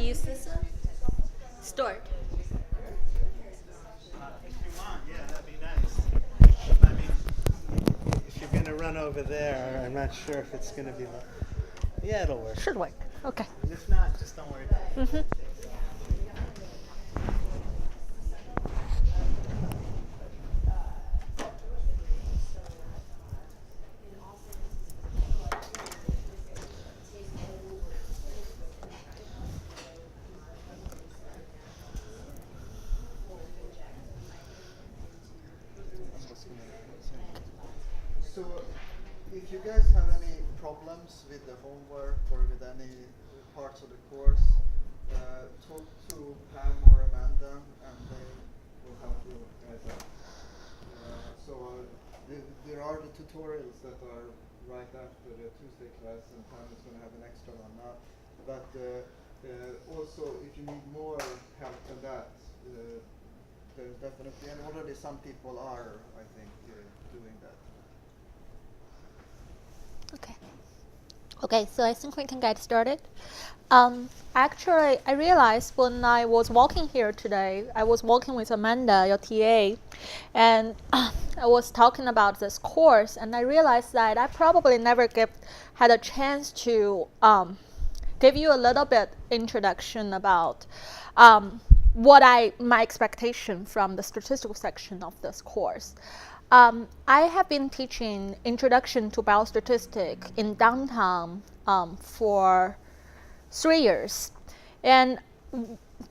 use this one? Start. If you want, yeah, that'd be nice. I mean, if you're gonna run over there, I'm not sure if it's gonna be. Yeah, it'll work. Should work. Okay. And if not, just don't worry about it. So, if you guys have any problems with the homework or with any parts of the course, talk to Pam or Amanda, and they will help you guys out. There are the tutorials that are right after the Tuesday class, and Pam is going to have an extra one now. But also, if you need more help than that, there's definitely, and already some people are, I think, doing that. Okay, so I think we can get started. Actually, I realized when I was walking here today, I was walking with Amanda, your TA, and I was talking about this course, and I realized that I probably never had a chance to give you a little bit introduction about my expectation from the statistical section of this course. I have been teaching Introduction to Biostatistics in downtown for 3 years. And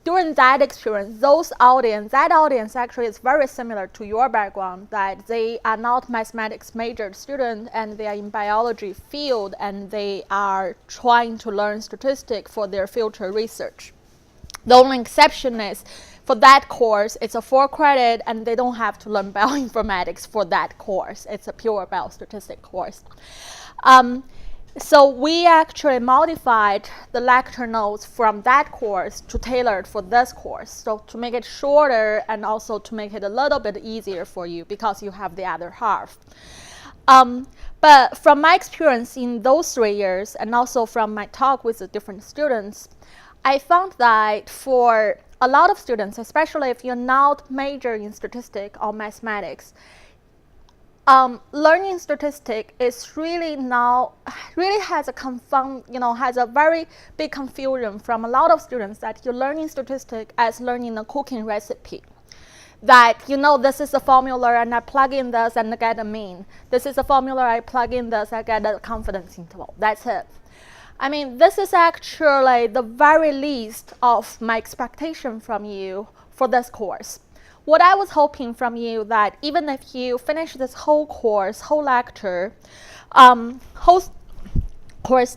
during that experience, that audience actually is very similar to your background, that they are not mathematics majored students and they are in biology field and they are trying to learn statistics for their future research. The only exception is for that course, it's a 4 credit and they don't have to learn bioinformatics for that course. It's a pure biostatistics course. So we actually modified the lecture notes from that course to tailored for this course. So to make it shorter and also to make it a little bit easier for you because you have the other half. But from my experience in those 3 years and also from my talk with the different students, I found that for a lot of students, especially if you're not majoring in statistics or mathematics, learning statistics is really has a very big confusion from a lot of students that you're learning statistics as learning a cooking recipe. That this is a formula and I plug in this and I get a mean. This is a formula, I plug in this, I get a confidence interval. That's it. I mean, this is actually the very least of my expectation from you for this course. What I was hoping from you that even if you finish this whole course, whole lecture,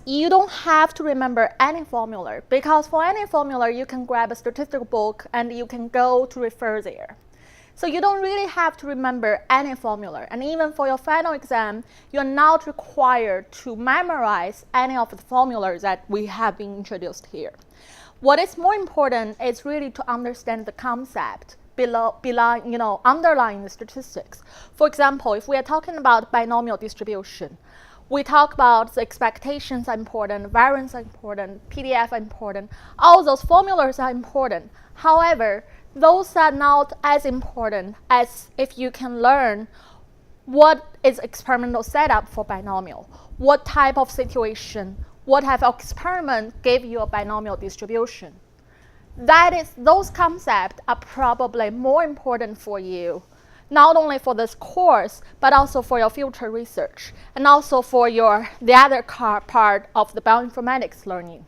you don't have to remember any formula, because for any formula you can grab a statistical book and you can go to refer there. So you don't really have to remember any formula. And even for your final exam, you're not required to memorize any of the formulas that we have been introduced here. What is more important is really to understand the concept underlying the statistics. For example, if we are talking about binomial distribution, we talk about the expectations are important, variance are important, PDF are important. All those formulas are important. However, those are not as important as if you can learn what is experimental setup for binomial, what type of situation, what type of experiment gave you a binomial distribution. Those concepts are probably more important for you, not only for this course, but also for your future research, and also for the other part of the bioinformatics learning.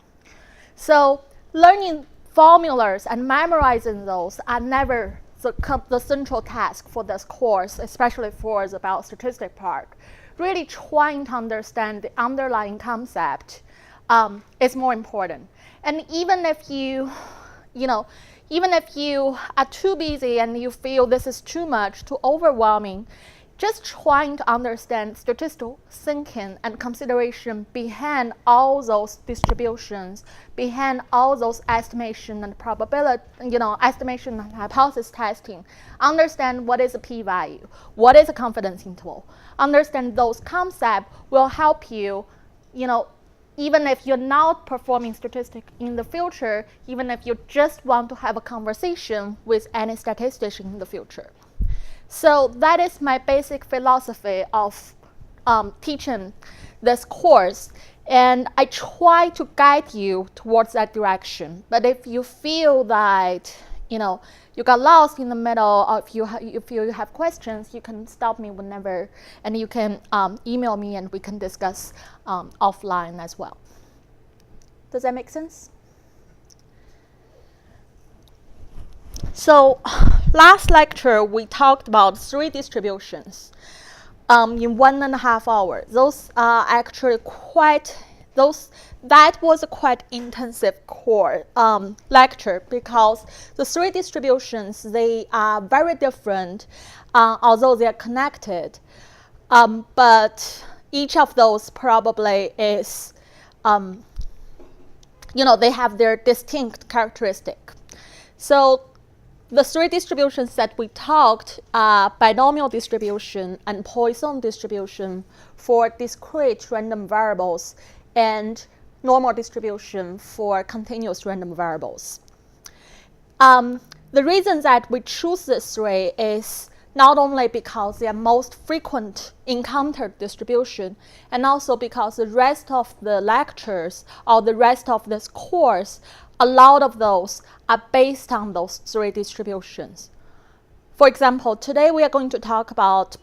So learning formulas and memorizing those are never the central task for this course, especially for the biostatistics part. Really trying to understand the underlying concept is more important. And even if you are too busy and you feel this is too much, too overwhelming, just trying to understand statistical thinking and consideration behind all those distributions, behind all those estimation and probability, estimation and hypothesis testing. Understand what is a p-value, what is a confidence interval. Understand those concepts will help you, even if you're not performing statistics in the future, even if you just want to have a conversation with any statistician in the future. So that is my basic philosophy of teaching this course. And I try to guide you towards that direction. But if you feel that, you got lost in the middle, or if you have questions, you can stop me whenever, and you can email me and we can discuss offline as well. Does that make sense? So last lecture, we talked about 3 distributions in 1.5 hours. Those are actually that was a quite intensive core lecture, because the 3 distributions, they are very different, although they are connected. But each of those probably is, they have their distinct characteristic. So the 3 distributions that we talked are binomial distribution and Poisson distribution for discrete random variables, and normal distribution for continuous random variables. The reason that we choose these 3 is not only because they are most frequent encountered distribution, and also because the rest of the lectures or the rest of this course, a lot of those are based on those 3 distributions. For example, today we are going to talk about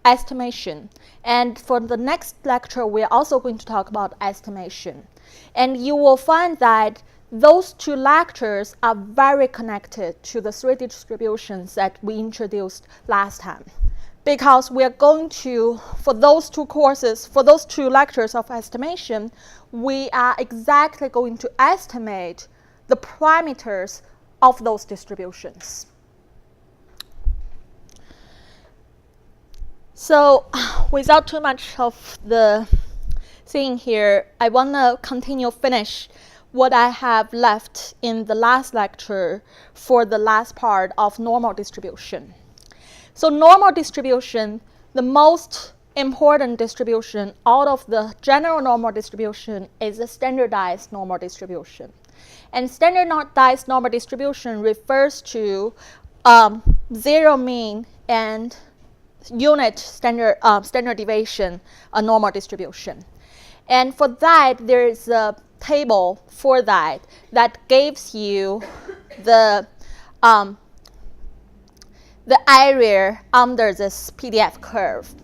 estimation, and for the next lecture we are also going to talk about estimation. And you will find that those 2 lectures are very connected to the 3 distributions that we introduced last time, because we are going to, for those 2 courses, for those 2 lectures of estimation, we are exactly going to estimate the parameters of those distributions. So without too much of the thing here, I want to finish what I have left in the last lecture for the last part of normal distribution. So normal distribution, the most important distribution out of the general normal distribution is the standardized normal distribution. And standardized normal distribution refers to 0 mean and unit standard deviation, a normal distribution. And for that, there is a table for that gives you the area under this PDF curve.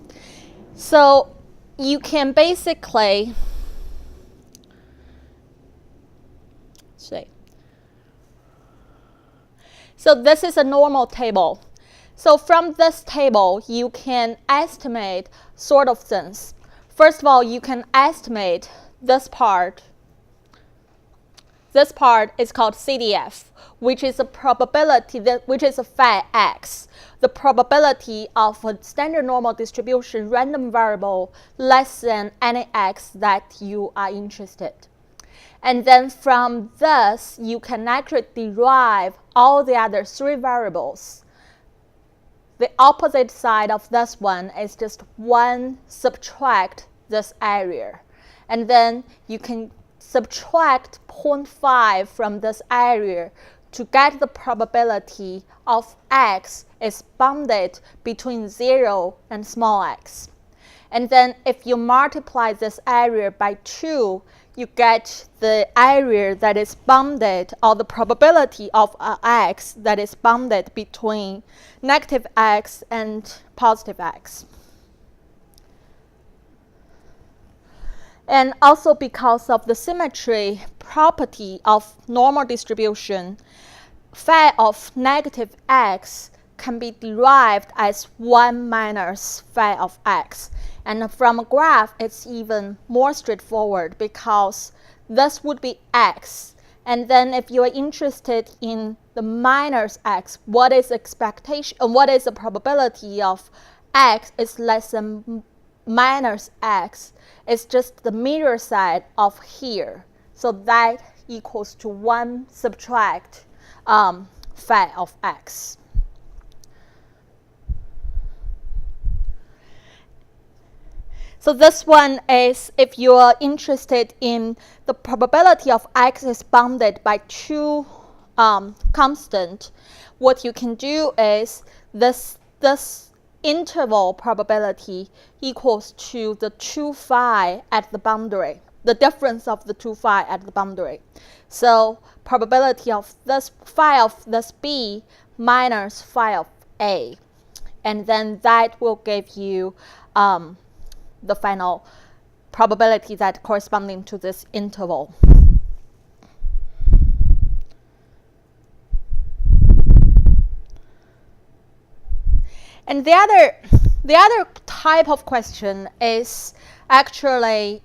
So you can basically say, so this is a normal table. So from this table, you can estimate sort of things. First of all, you can estimate this part. This part is called CDF, which is a probability, which is a phi x, the probability of a standard normal distribution random variable less than any x that you are interested. And then from this, you can actually derive all the other 3 variables. The opposite side of this one is just 1 subtract this area. And then you can subtract 0.5 from this area to get the probability of x is bounded between 0 and small x. And then if you multiply this area by 2, you get the area that is bounded, or the probability of x that is bounded between negative x and positive x. And also because of the symmetry property of normal distribution, phi of negative x can be derived as 1 minus phi of x. And from a graph, it's even more straightforward, because this would be x. And then if you are interested in the minus x, what is expectation, what is the probability of x is less than minus x? It's just the mirror side of here. So that equals to 1 subtract phi of x. So this one is if you are interested in the probability of X is bounded by two constant, what you can do is this interval probability equals to the 2 phi at the boundary, the difference of the 2 phi at the boundary. So probability of this phi of this B minus phi of A. And then that will give you the final probability that corresponding to this interval. And the other type of question is actually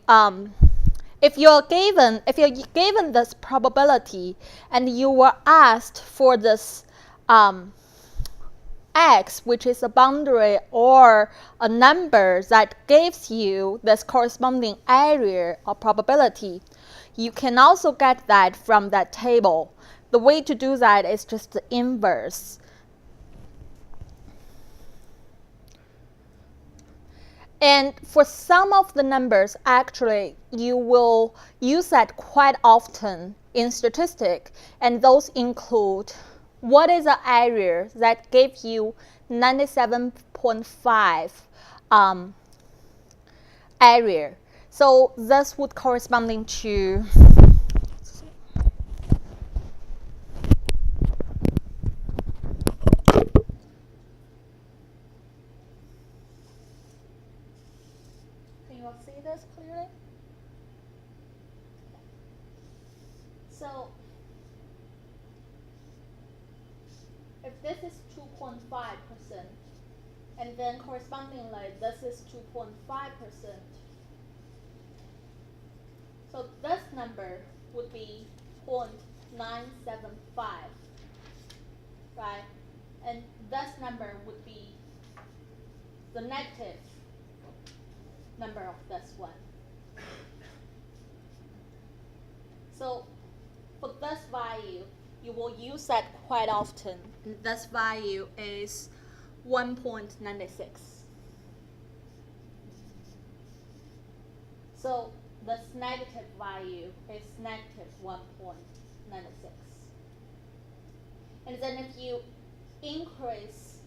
if you're given this probability and you were asked for this X, which is a boundary or a number that gives you this corresponding area or probability, you can also get that from that table. The way to do that is just the inverse. And for some of the numbers, actually, you will use that quite often in statistics, and those include what is the area that gives you 97.5 area. So this would corresponding to see this clearly? So if this is 2.5%, and then correspondingly this is 2.5%, so this number would be 0.975, right? And this number would be the negative number of this one. So for this value, you will use that quite often. And this value is 1.96. So this negative value is negative 1.96. And then if you increase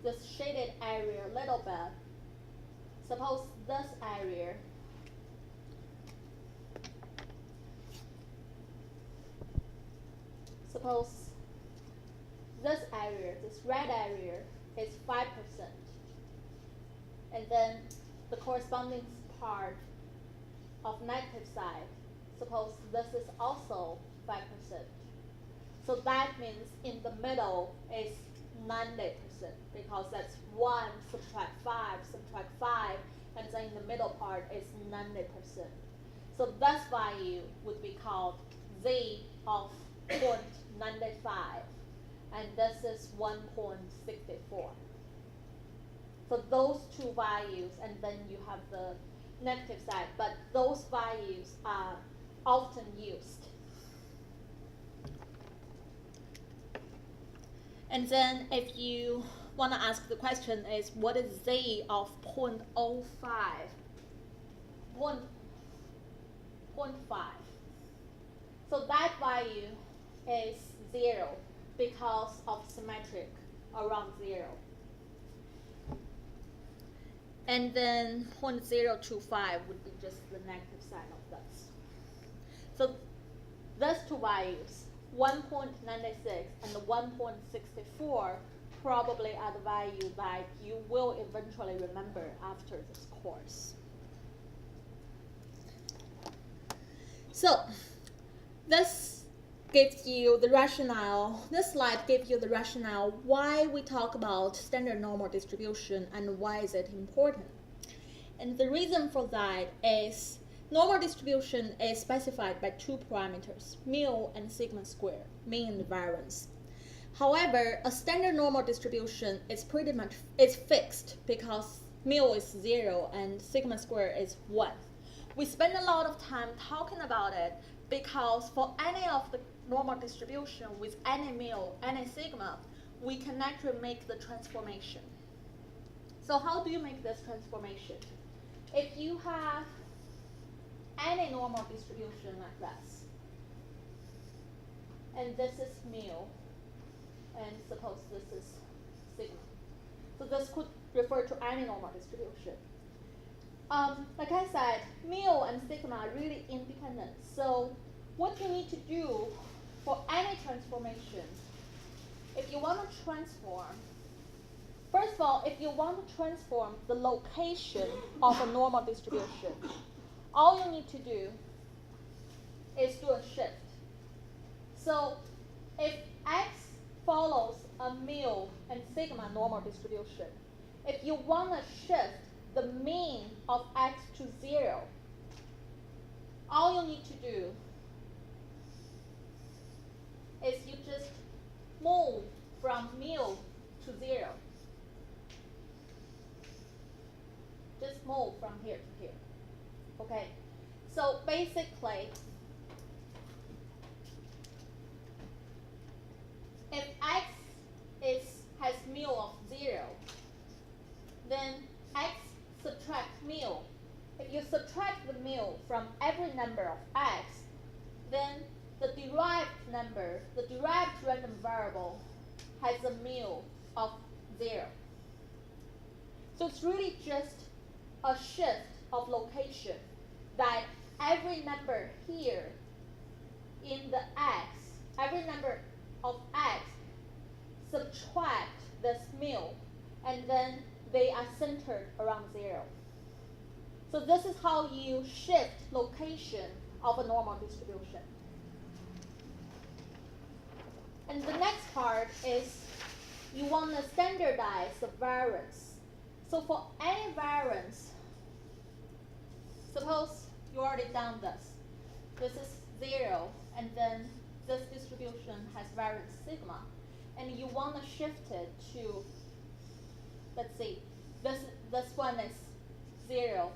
this shaded area a little bit, suppose this area this red area is 5%, and then the corresponding part of negative side, suppose this is also 5%. So that means in the middle is 90%, because that's 1 subtract 5, and then in the middle part is 90%. So this value would be called Z of 0.95, and this is 1.64. So those two values, and then you have the negative side, but those values are often used. And then if you want to ask the question is, what is Z of 0.05? 0.5. So that value is 0 because of symmetric around 0. And then 0.025 would be just the negative side of this. So those two values, 1.96 and the 1.64, probably are the value that you will eventually remember after this course. So this gives you the rationale, this slide gives you the rationale why we talk about standard normal distribution and why is it important. And the reason for that is normal distribution is specified by two parameters, mu and sigma squared, mean and variance. However, a standard normal distribution is pretty much fixed because mu is 0 and sigma squared is 1. We spend a lot of time talking about it because for any of the normal distribution with any mu, any sigma, we can actually make the transformation. So how do you make this transformation? if you have any normal distribution like this, and this is mu, and suppose this is sigma. So this could refer to any normal distribution. Like I said, mu and sigma are really independent. So what you need to do for any transformation, if you want to transform, first of all, if you want to transform the location of a normal distribution, all you need to do is do a shift. So if x follows a mu and sigma normal distribution, if you want to shift the mean of x to 0, all you need to do is you just move from mu to 0. Just move from here to here. Okay, so basically, if x has mu of 0, then x subtract mu. If you subtract the mu from every number of x, then the derived number, the derived random variable, has a mu of 0. So it's really just a shift of location, that every number here in the x, every number of x, subtract this mu, and then they are centered around 0. So this is how you shift location of a normal distribution. And the next part is you want to standardize the variance. So for any variance, suppose you already done this. This is 0, and then this distribution has variance sigma, and you want to shift it to, let's see, this one is 0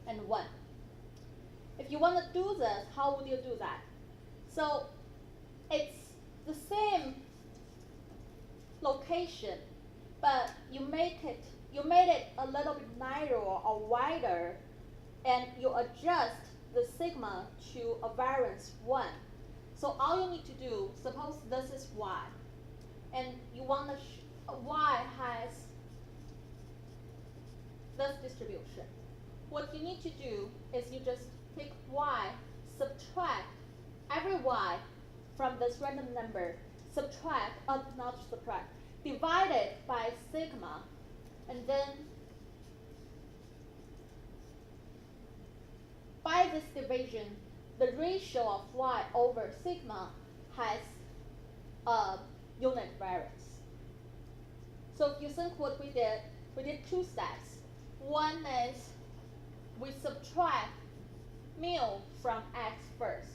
and 1. If you want to do this, how would you do that? So it's the same location, but you made it a little bit narrower or wider, and you adjust the sigma to a variance 1. So all you need to do, suppose this is y, and you want to y has this distribution. What you need to do is you just take y, subtract every y from this random number, divide it by sigma, and then by this division, the ratio of y over sigma has a unit variance. So if you think what we did 2 steps. One is we subtract mu from x first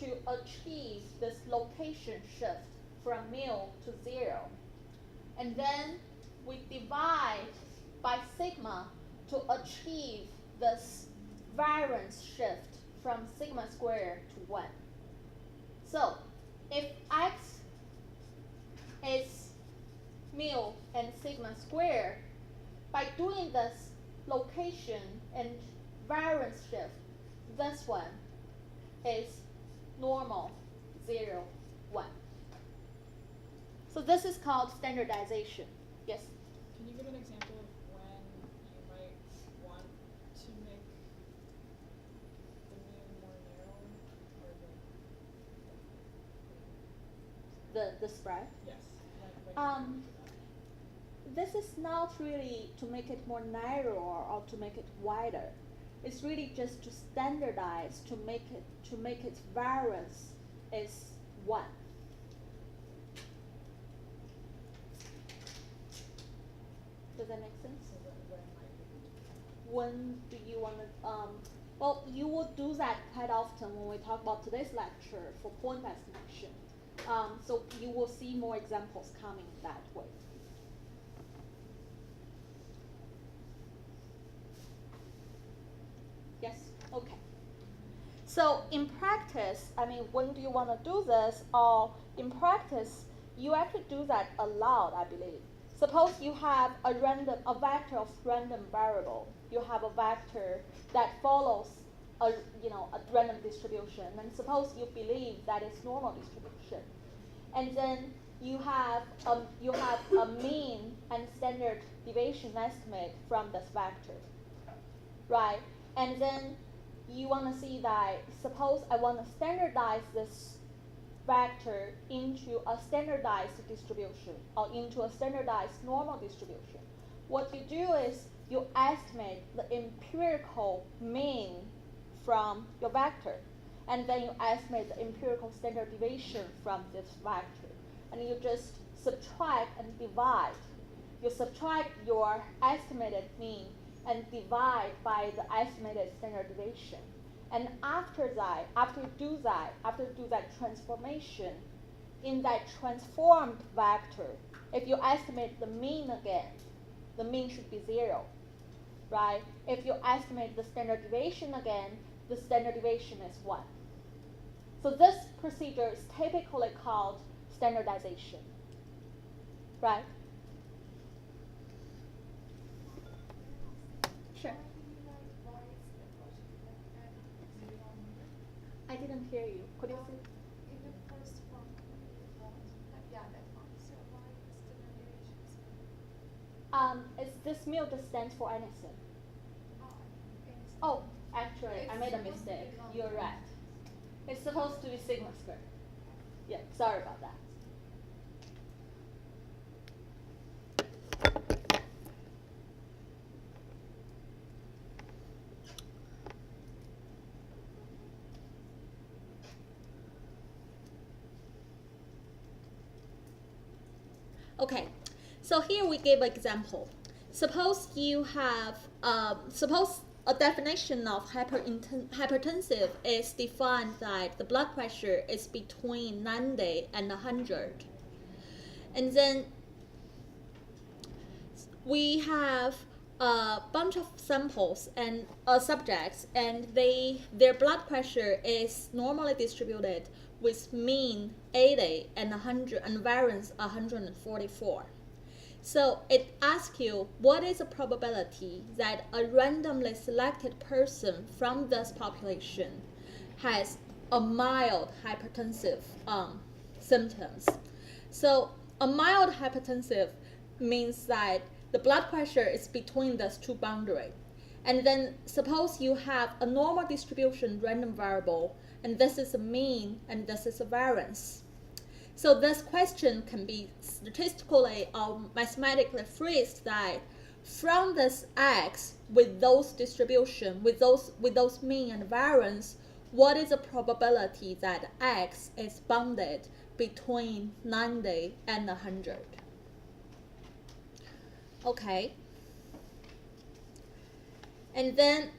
to achieve this location shift from mu to 0. And then we divide by sigma to achieve this variance shift from sigma squared to 1. So if x is mu and sigma squared, by doing this location and variance shift, this one is normal 0, 1. So this is called standardization. Yes? Can you give an example of when you might want to make the mu more narrow, or The spread? yes. This is not really to make it more narrow or to make it wider. It's really just to standardize, to make its variance is 1. Does that make sense? So when might you? When do you want to, well, you will do that quite often when we talk about today's lecture for point estimation. So you will see more examples coming that way. Yes? Okay. So in practice, I mean, when do you want to do this? Or in practice, you actually do that a lot, I believe. Suppose you have a vector of random variable. You have a vector that follows a random distribution, and suppose you believe that it's normal distribution, and then you have a mean and standard deviation estimate from this vector, right? And then you want to see that, suppose I want to standardize this vector into a standardized distribution or into a standardized normal distribution. What you do is you estimate the empirical mean from your vector, and then you estimate the empirical standard deviation from this vector, and you just subtract and divide. You subtract your estimated mean and divide by the estimated standard deviation. And after you do that transformation, in that transformed vector, if you estimate the mean again, the mean should be 0, right? If you estimate the standard deviation again, the standard deviation is 1. So this procedure is typically called standardization, right? Sure. I didn't hear you. Could you say? In the first one, yeah, that one. So why is the This mu just stands for anything. derivation? Oh, actually, I made a It's supposed to mistake. be long. You're right. It's supposed to be sigma squared. Yeah, sorry about that. Okay, so here we give an example. Suppose you have, suppose a definition of hypertensive is defined that the blood pressure is between 90 and 100. And then we have a bunch of samples and subjects, and their blood pressure is normally distributed with mean 80 and 100 and variance 144. So it asks you, what is the probability that a randomly selected person from this population has a mild hypertensive symptoms? So a mild hypertensive means that the blood pressure is between those two boundaries. And then suppose you have a normal distribution random variable, and this is a mean and this is a variance. So this question can be statistically or mathematically phrased that from this x with those distribution, with those mean and variance, what is the probability that x is bounded between 90 and 100? Okay. And then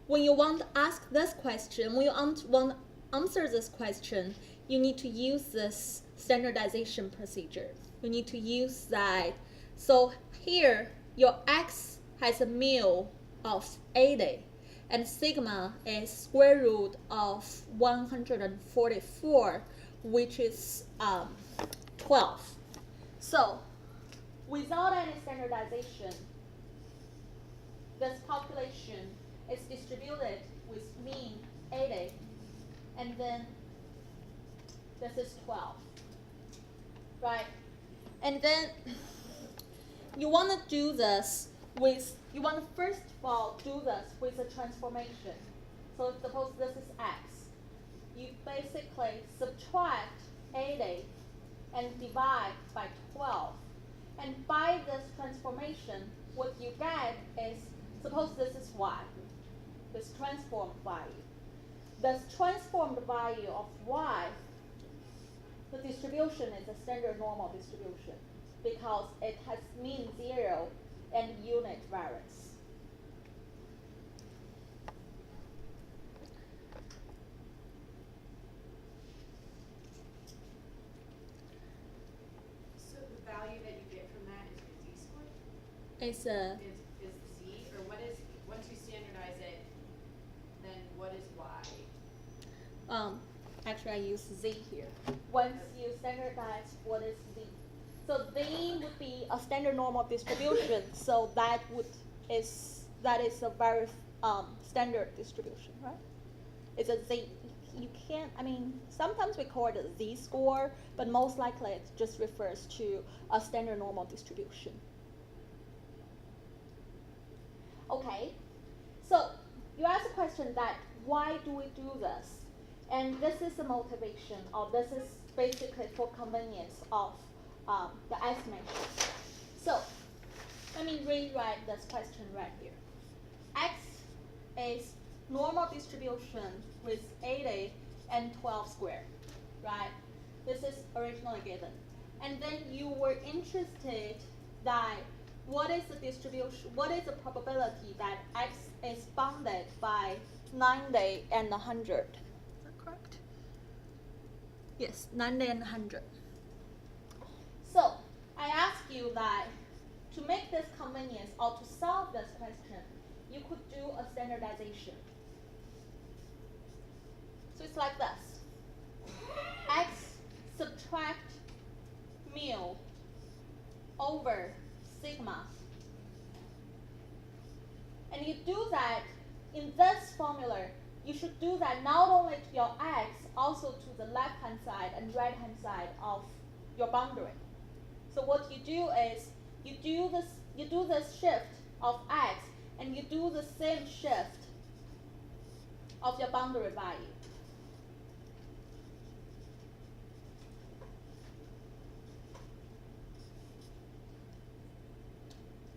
when you want to ask this question, when you want to answer this question, you need to use this standardization procedure. You need to use that. So here, your x has a mu of 80, and sigma is square root of 144, which is 12. So without any standardization, this population is distributed with mean 80, and then this is 12, right? And then you want to do this you want to first of all do this with a transformation. So suppose this is x. You basically subtract 80 and divide by 12. And by this transformation, what you get is, suppose this is y, this transformed value. This transformed value of y, the distribution is a standard normal distribution because it has mean 0 and unit variance. So the value that you get from that is your z-score? It's a Is z, or what is, once you standardize it, then what is y? actually I use z here. Once you standardize what is z. So Z would be a standard normal distribution. So that is a very standard distribution, right? It's a Z. You can't. I mean, sometimes we call it a Z-score, but most likely it just refers to a standard normal distribution. Okay. So you ask a question that why do we do this? And this is the motivation, or this is basically for convenience of the estimation. So let me rewrite this question right here. X is normal distribution with 80 and 12 squared, right? This is originally given. And then you were interested that what is the distribution, what is the probability that X is bounded by 90 and 100? Is that correct? Yes, 90 and 100. So I ask you that to make this convenience or to solve this question, you could do a standardization. So it's like this. X subtract mu over sigma. And you do that in this formula. You should do that not only to your X, also to the left-hand side and right-hand side of your boundary. So what you do is you do this shift of X, and you do the same shift of your boundary value.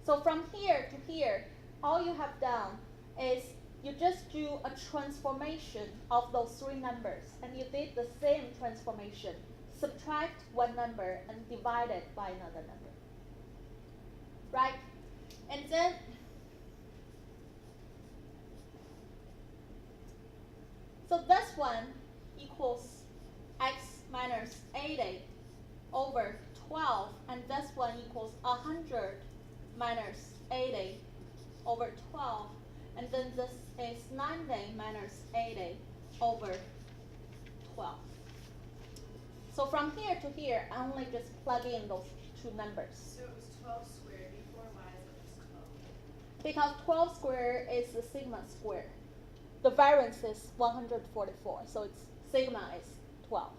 So from here to here, all you have done is you just do a transformation of those three numbers, and you did the same transformation. Subtract one number and divide it by another number. Right? And then so this one equals X minus 80 over 12, and this one equals 100 minus 80 over 12, and then this is 90 minus 80 over 12. So from here to here, I only just plug in those two numbers. So it was 12 squared before. Why is it just 12? Because 12 squared is the sigma square. The variance is 144, so it's sigma is 12.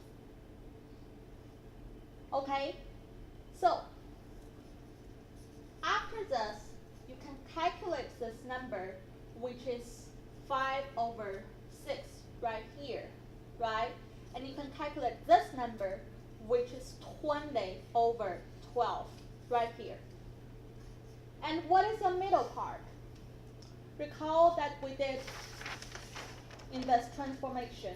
Okay? So after this, you can calculate this number, which is 5 over 6 right here, right? And you can calculate this number, which is 20 over 12 right here. And what is the middle part? Recall that we did in this transformation.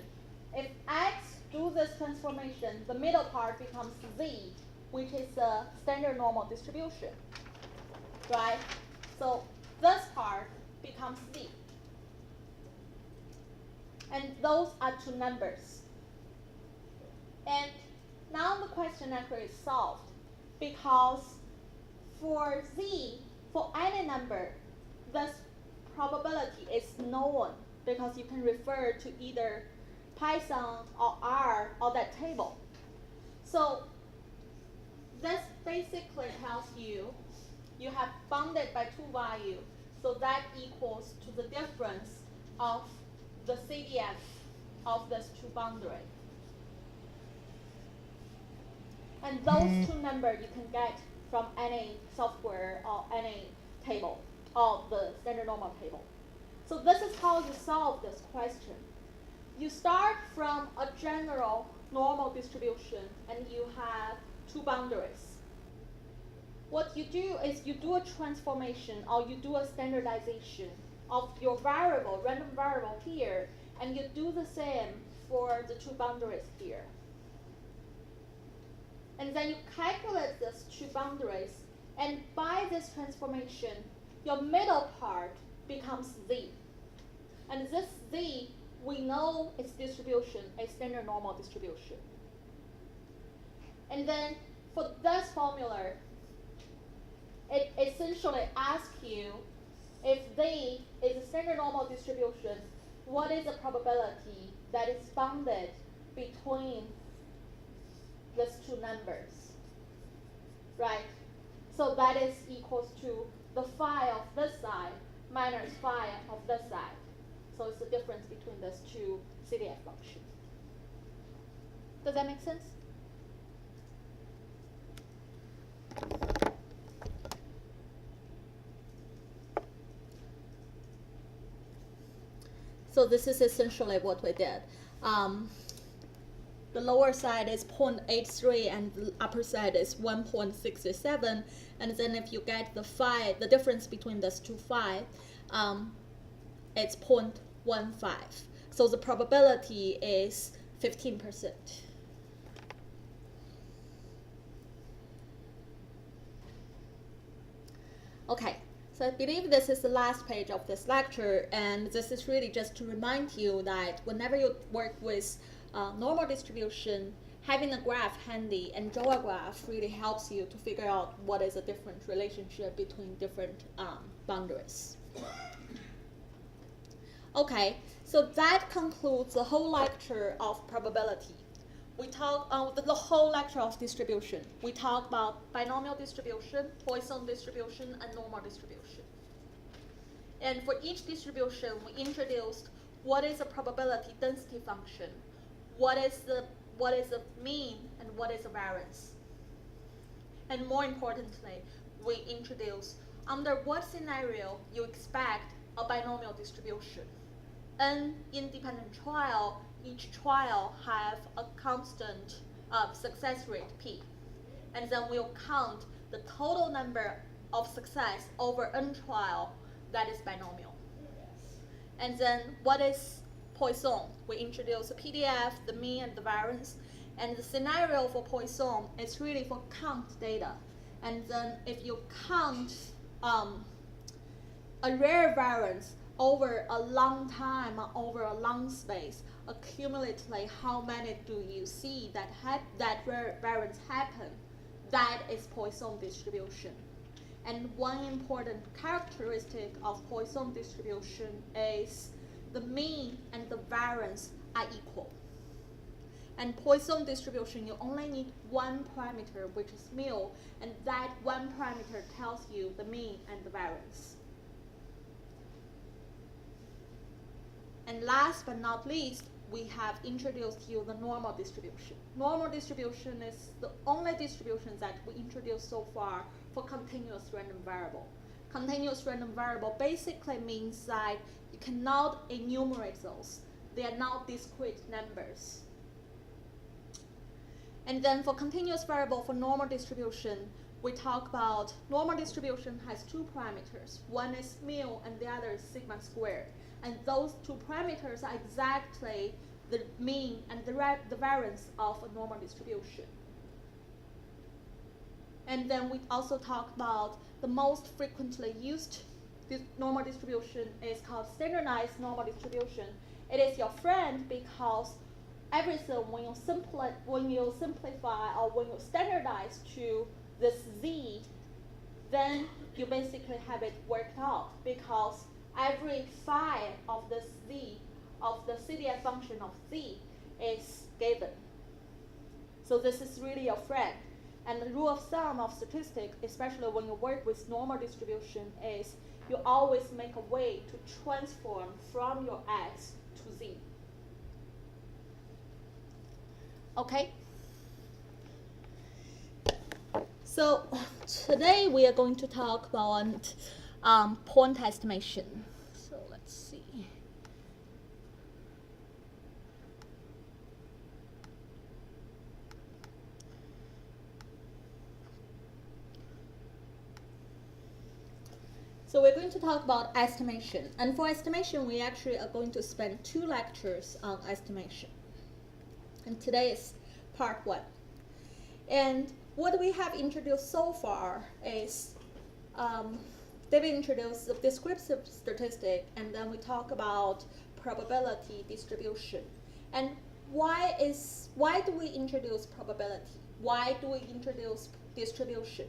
If X do this transformation, the middle part becomes Z, which is the standard normal distribution, right? So this part becomes Z. And those are two numbers. And now the question actually is solved, because for Z, for any number, this probability is known, because you can refer to either Python or R or that table. So this basically tells you you have bounded by two values, so that equals to the difference of the CDF of these two boundaries. And those two numbers you can get from any software or any table, or the standard normal table. So this is how you solve this question. You start from a general normal distribution, and you have two boundaries. What you do is you do a transformation, or you do a standardization of your variable, random variable here, and you do the same for the two boundaries here. And then you calculate these two boundaries, and by this transformation, your middle part becomes Z. And this Z, we know its distribution, a standard normal distribution. And then for this formula, it essentially asks you, if Z is a standard normal distribution, what is the probability that it's bounded between these two numbers? right? So that is equals to the phi of this side minus phi of this side. So it's the difference between those two CDF functions. Does that make sense? So this is essentially what we did. The lower side is 0.83 and the upper side is 1.67. And then if you get the phi, the difference between those two phi, it's 0.15. So the probability is 15%. Okay, so I believe this is the last page of this lecture, and this is really just to remind you that whenever you work with normal distribution, having a graph handy and draw a graph really helps you to figure out what is a different relationship between different boundaries. Okay, so that concludes the whole lecture of probability. We talk the whole lecture of distribution. We talk about binomial distribution, Poisson distribution, and normal distribution. And for each distribution, we introduced what is a probability density function, what is the mean, and what is the variance. And more importantly, we introduce under what scenario you expect a binomial distribution. N independent trial, each trial have a constant success rate P. And then we'll count the total number of success over N trial that is binomial. And then what is Poisson? We introduce the PDF, the mean, and the variance. And the scenario for Poisson is really for count data. And then if you count a rare variance over a long time, over a long space, accumulatively, how many do you see that rare variance happen? That is Poisson distribution. And one important characteristic of Poisson distribution is the mean and the variance are equal. And Poisson distribution, you only need one parameter, which is mu, and that one parameter tells you the mean and the variance. And last but not least, we have introduced you the normal distribution. Normal distribution is the only distribution that we introduced so far for continuous random variable. Continuous random variable basically means that you cannot enumerate those. They are not discrete numbers. And then for continuous variable for normal distribution, we talk about normal distribution has two parameters. One is mu and the other is sigma squared. And those two parameters are exactly the mean and the variance of a normal distribution. And then we also talk about the most frequently used normal distribution is called standardized normal distribution. It is your friend because everything when you simplify or when you standardize to this z, then you basically have it worked out because every phi of this z, of the CDF function of z, is given. So this is really your friend. And the rule of thumb of statistics, especially when you work with normal distribution, is you always make a way to transform from your x to z. Okay? So today we are going to talk about point estimation. So let's see. So we're going to talk about estimation. And for estimation, we actually are going to spend 2 lectures on estimation. And today is part 1. And what we have introduced so far is David introduced the descriptive statistic, and then we talk about probability distribution. And why do we introduce probability? Why do we introduce distribution?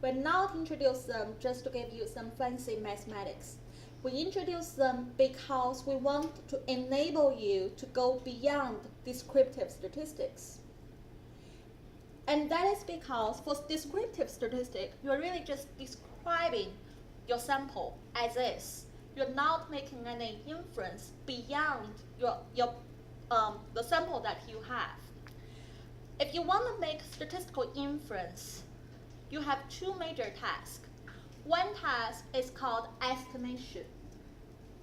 We're not introduce them just to give you some fancy mathematics. We introduce them because we want to enable you to go beyond descriptive statistics. And that is because for descriptive statistic, you're really just describing your sample as is. You're not making any inference beyond the sample that you have. If you want to make statistical inference, you have two major tasks. One task is called estimation.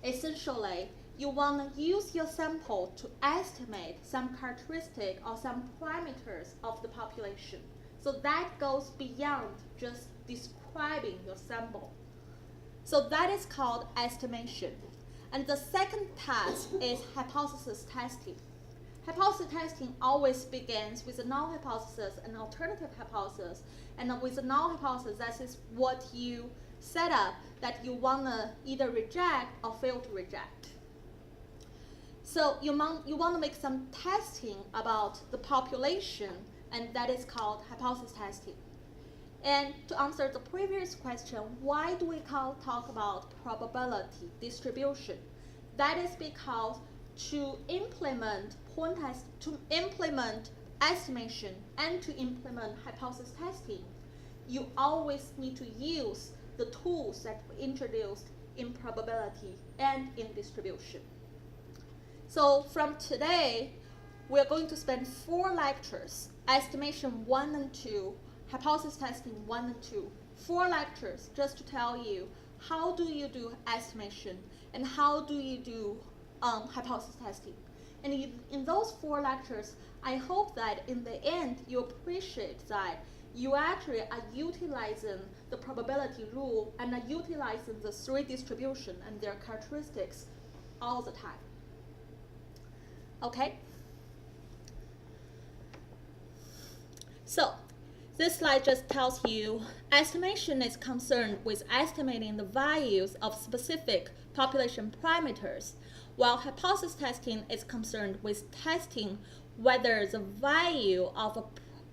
Essentially, you want to use your sample to estimate some characteristic or some parameters of the population. So that goes beyond just describing your sample. So that is called estimation. And the second task is hypothesis testing. Hypothesis testing always begins with a null hypothesis and alternative hypothesis. And with a null hypothesis, that is what you set up that you want to either reject or fail to reject. So you want to make some testing about the population, and that is called hypothesis testing. And to answer the previous question, why do we talk about probability distribution? That is because to implement estimation and to implement hypothesis testing, you always need to use the tools that were introduced in probability and in distribution. So from today, we're going to spend 4 lectures, estimation 1 and 2, hypothesis testing 1 and 2, 4 lectures just to tell you how do you do estimation and how do you do hypothesis testing. And in those 4 lectures, I hope that in the end you appreciate that you actually are utilizing the probability rule and are utilizing the 3 distribution and their characteristics all the time. Okay? So this slide just tells you estimation is concerned with estimating the values of specific population parameters, while hypothesis testing is concerned with testing whether the value of a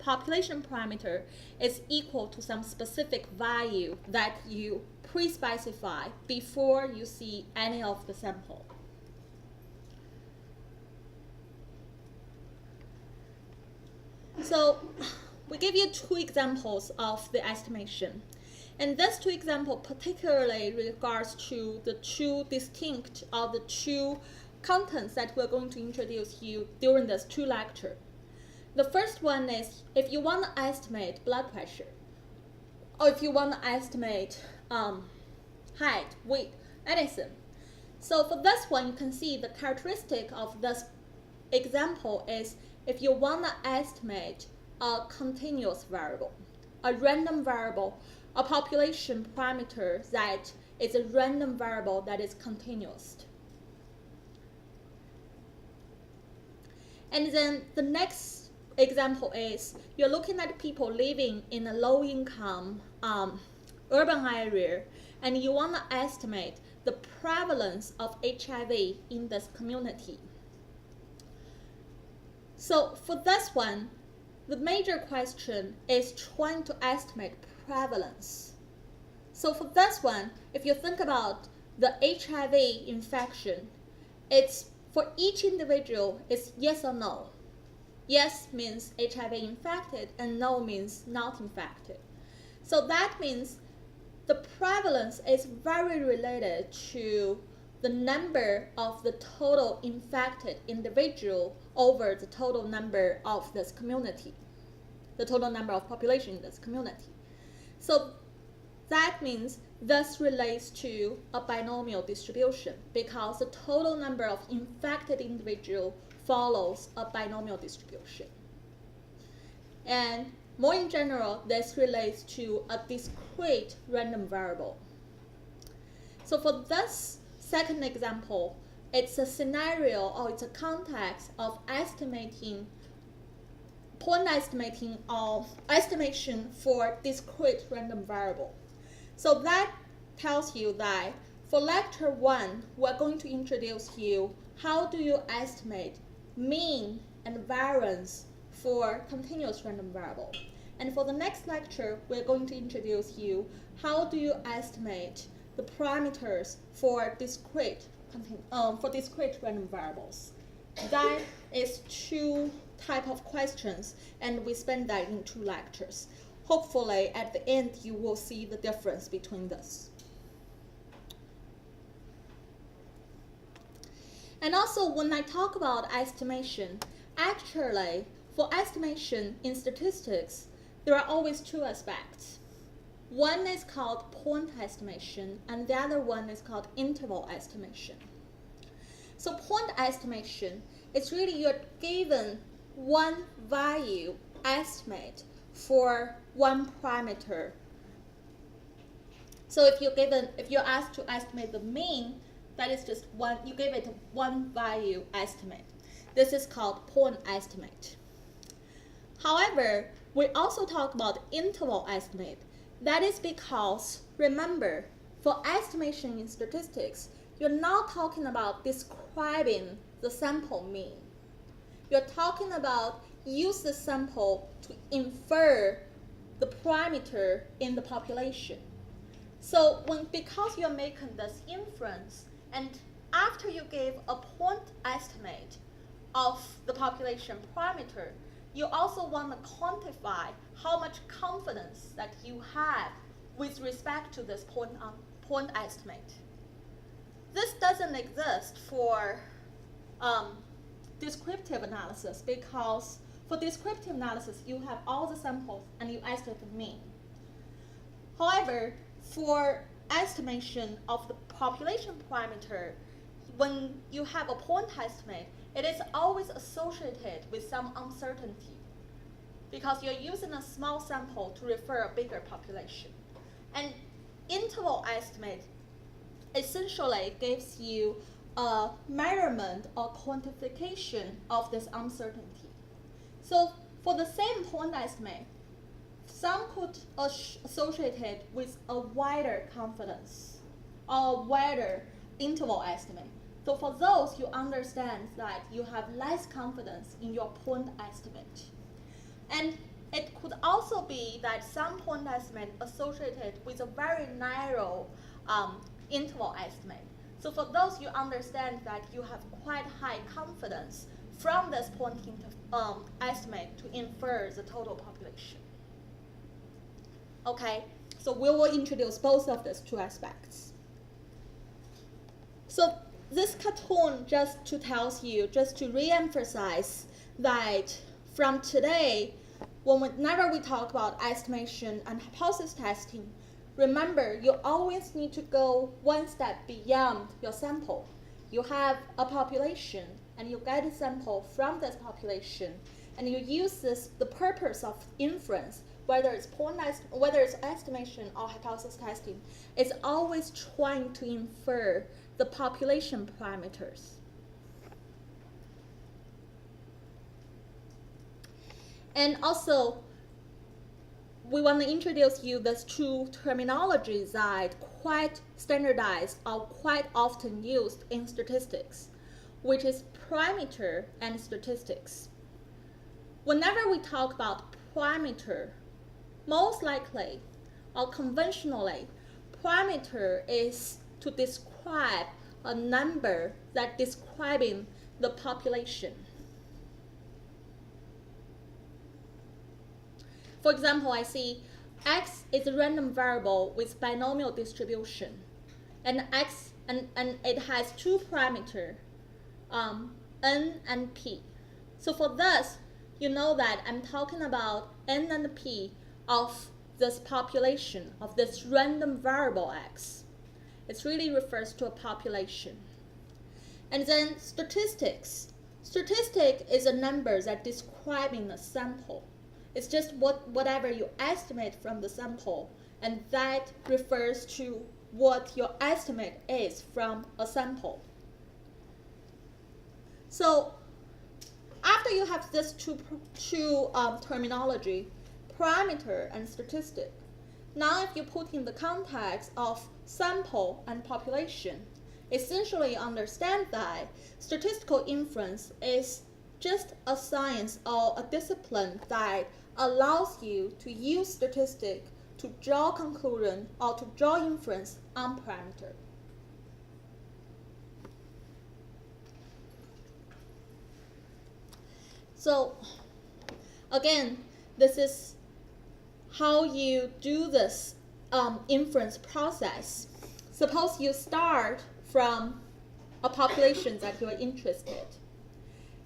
population parameter is equal to some specific value that you pre-specify before you see any of the sample. So we give you 2 examples of the estimation. And these 2 examples particularly regards to the 2 distinct or the 2 contents that we're going to introduce you during this 2 lectures. The first one is if you want to estimate blood pressure, or if you want to estimate height, weight, anything. So for this one, you can see the characteristic of this example is if you want to estimate a continuous variable, a random variable, a population parameter that is a random variable that is continuous. And then the next example is you're looking at people living in a low-income urban area, and you want to estimate the prevalence of HIV in this community. So for this one, the major question is trying to estimate prevalence. So for this one, if you think about the HIV infection, it's for each individual, it's yes or no. Yes means HIV infected and no means not infected. So that means the prevalence is very related to the number of the total infected individual over the total number of this community, the total number of population in this community. So that means this relates to a binomial distribution because the total number of infected individual follows a binomial distribution. And more in general, this relates to a discrete random variable. So for this second example, it's a scenario or it's a context of point estimating or estimation for discrete random variable. So that tells you that for lecture 1, we're going to introduce you how do you estimate mean and variance for continuous random variable. And for the next lecture, we're going to introduce you how do you estimate the parameters for discrete random variables. That is 2 type of questions, and we spend that in 2 lectures. Hopefully, at the end, you will see the difference between this. And also, when I talk about estimation, actually, for estimation in statistics, there are always 2 aspects. One is called point estimation, and the other one is called interval estimation. So point estimation is really you're given one value estimate for one parameter. So if you're asked to estimate the mean, that is just one, you give it one value estimate. This is called point estimate. However, we also talk about interval estimate. That is because, remember, for estimation in statistics, you're not talking about describing the sample mean. You're talking about use the sample to infer the parameter in the population. So because you're making this inference, and after you give a point estimate of the population parameter, you also want to quantify how much confidence that you have with respect to this point estimate. This doesn't exist for descriptive analysis, because for descriptive analysis, you have all the samples and you estimate the mean. However, for estimation of the population parameter, when you have a point estimate, it is always associated with some uncertainty, because you're using a small sample to refer a bigger population. And interval estimate essentially gives you a measurement or quantification of this uncertainty. So for the same point estimate, some could associate it with a wider confidence or a wider interval estimate. So for those, you understand that you have less confidence in your point estimate. And it could also be that some point estimate associated with a very narrow interval estimate. So for those, you understand that you have quite high confidence from this point estimate to infer the total population. Okay, so we will introduce both of these 2 aspects. So this cartoon just to re-emphasize that from today, whenever we talk about estimation and hypothesis testing, remember, you always need to go one step beyond your sample. You have a population, and you get a sample from this population, and you use the purpose of inference, whether it's estimation or hypothesis testing, is always trying to infer the population parameters. And also, we want to introduce you these 2 terminologies that quite standardized or quite often used in statistics, which is parameter and statistics. Whenever we talk about parameter, most likely or conventionally, parameter is to describe a number that describing the population. For example, I see x is a random variable with binomial distribution, and it has 2 parameters, n and p. So for this, you know that I'm talking about n and p of this population, of this random variable x. It really refers to a population. And then statistics. Statistic is a number that describing a sample. It's just whatever you estimate from the sample, and that refers to what your estimate is from a sample. So after you have this two terminology, parameter and statistic, now if you put in the context of sample and population, essentially understand that statistical inference is just a science or a discipline that allows you to use statistics to draw conclusion or to draw inference on parameter. So again, this is how you do this inference process. Suppose you start from a population that you are interested,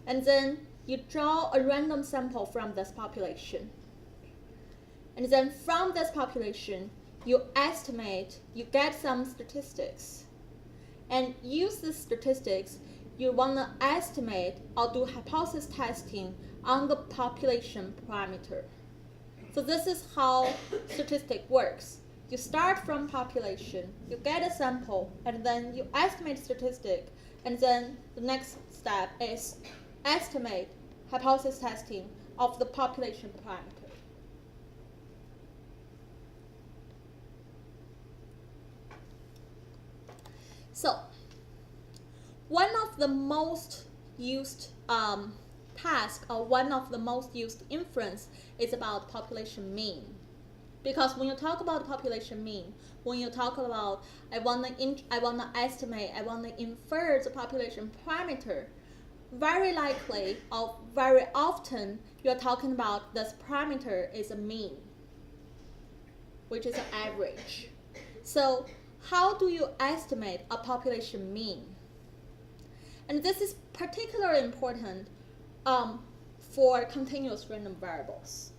and then you draw a random sample from this population. And then from this population, you estimate, you get some statistics. And use the statistics, you want to estimate or do hypothesis testing on the population parameter. So this is how statistic works. You start from population, you get a sample, and then you estimate statistic, and then the next step is estimate hypothesis testing of the population parameter. So one of the most used task, or one of the most used inference, is about population mean. Because when you talk about population mean, when you talk about I want to estimate, I want to infer the population parameter, very likely or very often you're talking about this parameter is a mean, which is an average. So how do you estimate a population mean? And this is particularly important for continuous random variables.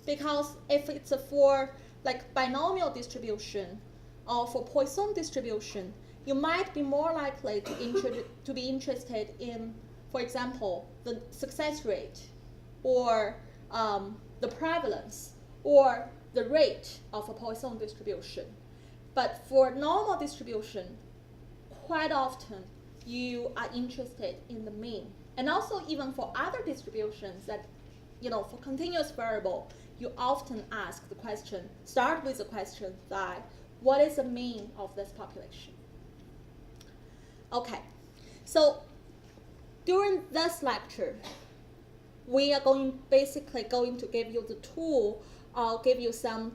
Because if it's for like binomial distribution or for Poisson distribution, you might be more likely to be interested in, for example, the success rate, or the prevalence, or the rate of a Poisson distribution. But for normal distribution, quite often you are interested in the mean. And also even for other distributions that, for continuous variable, you often ask the question, start with the question that, what is the mean of this population? Okay, so during this lecture, we are basically going to give you the tool, or give you some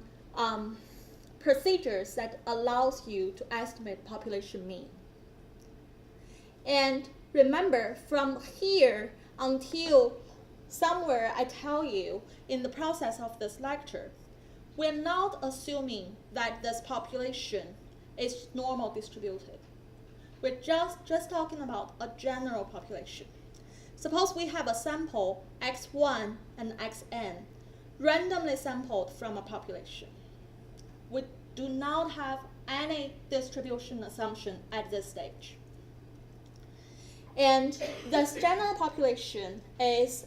procedures that allows you to estimate population mean. And remember, from here until somewhere I tell you in the process of this lecture, we're not assuming that this population is normal distributed. We're just talking about a general population. Suppose we have a sample x1 and xn, randomly sampled from a population. We do not have any distribution assumption at this stage. And this general population is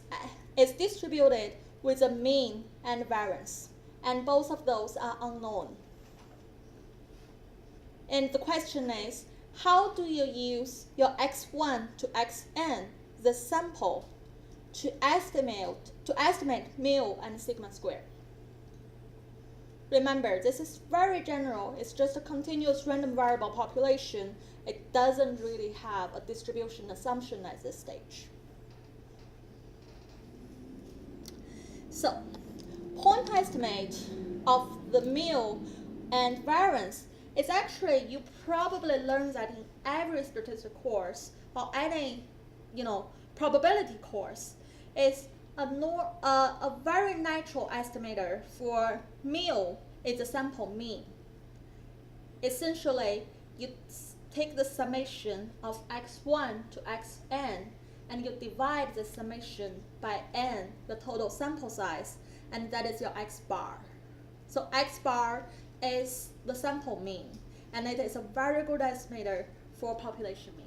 distributed with a mean and variance, and both of those are unknown. And the question is, how do you use your x1 to xn, the sample, to estimate mu and sigma square? Remember, this is very general. It's just a continuous random variable population. It doesn't really have a distribution assumption at this stage. So, point estimate of the mu and variance is actually, you probably learned that in every statistics course or any, probability course, is a very natural estimator for mu is the sample mean. Essentially, you take the summation of x1 to xn, and you divide the summation by n, the total sample size, and that is your x bar. So x bar is the sample mean, and it is a very good estimator for population mean.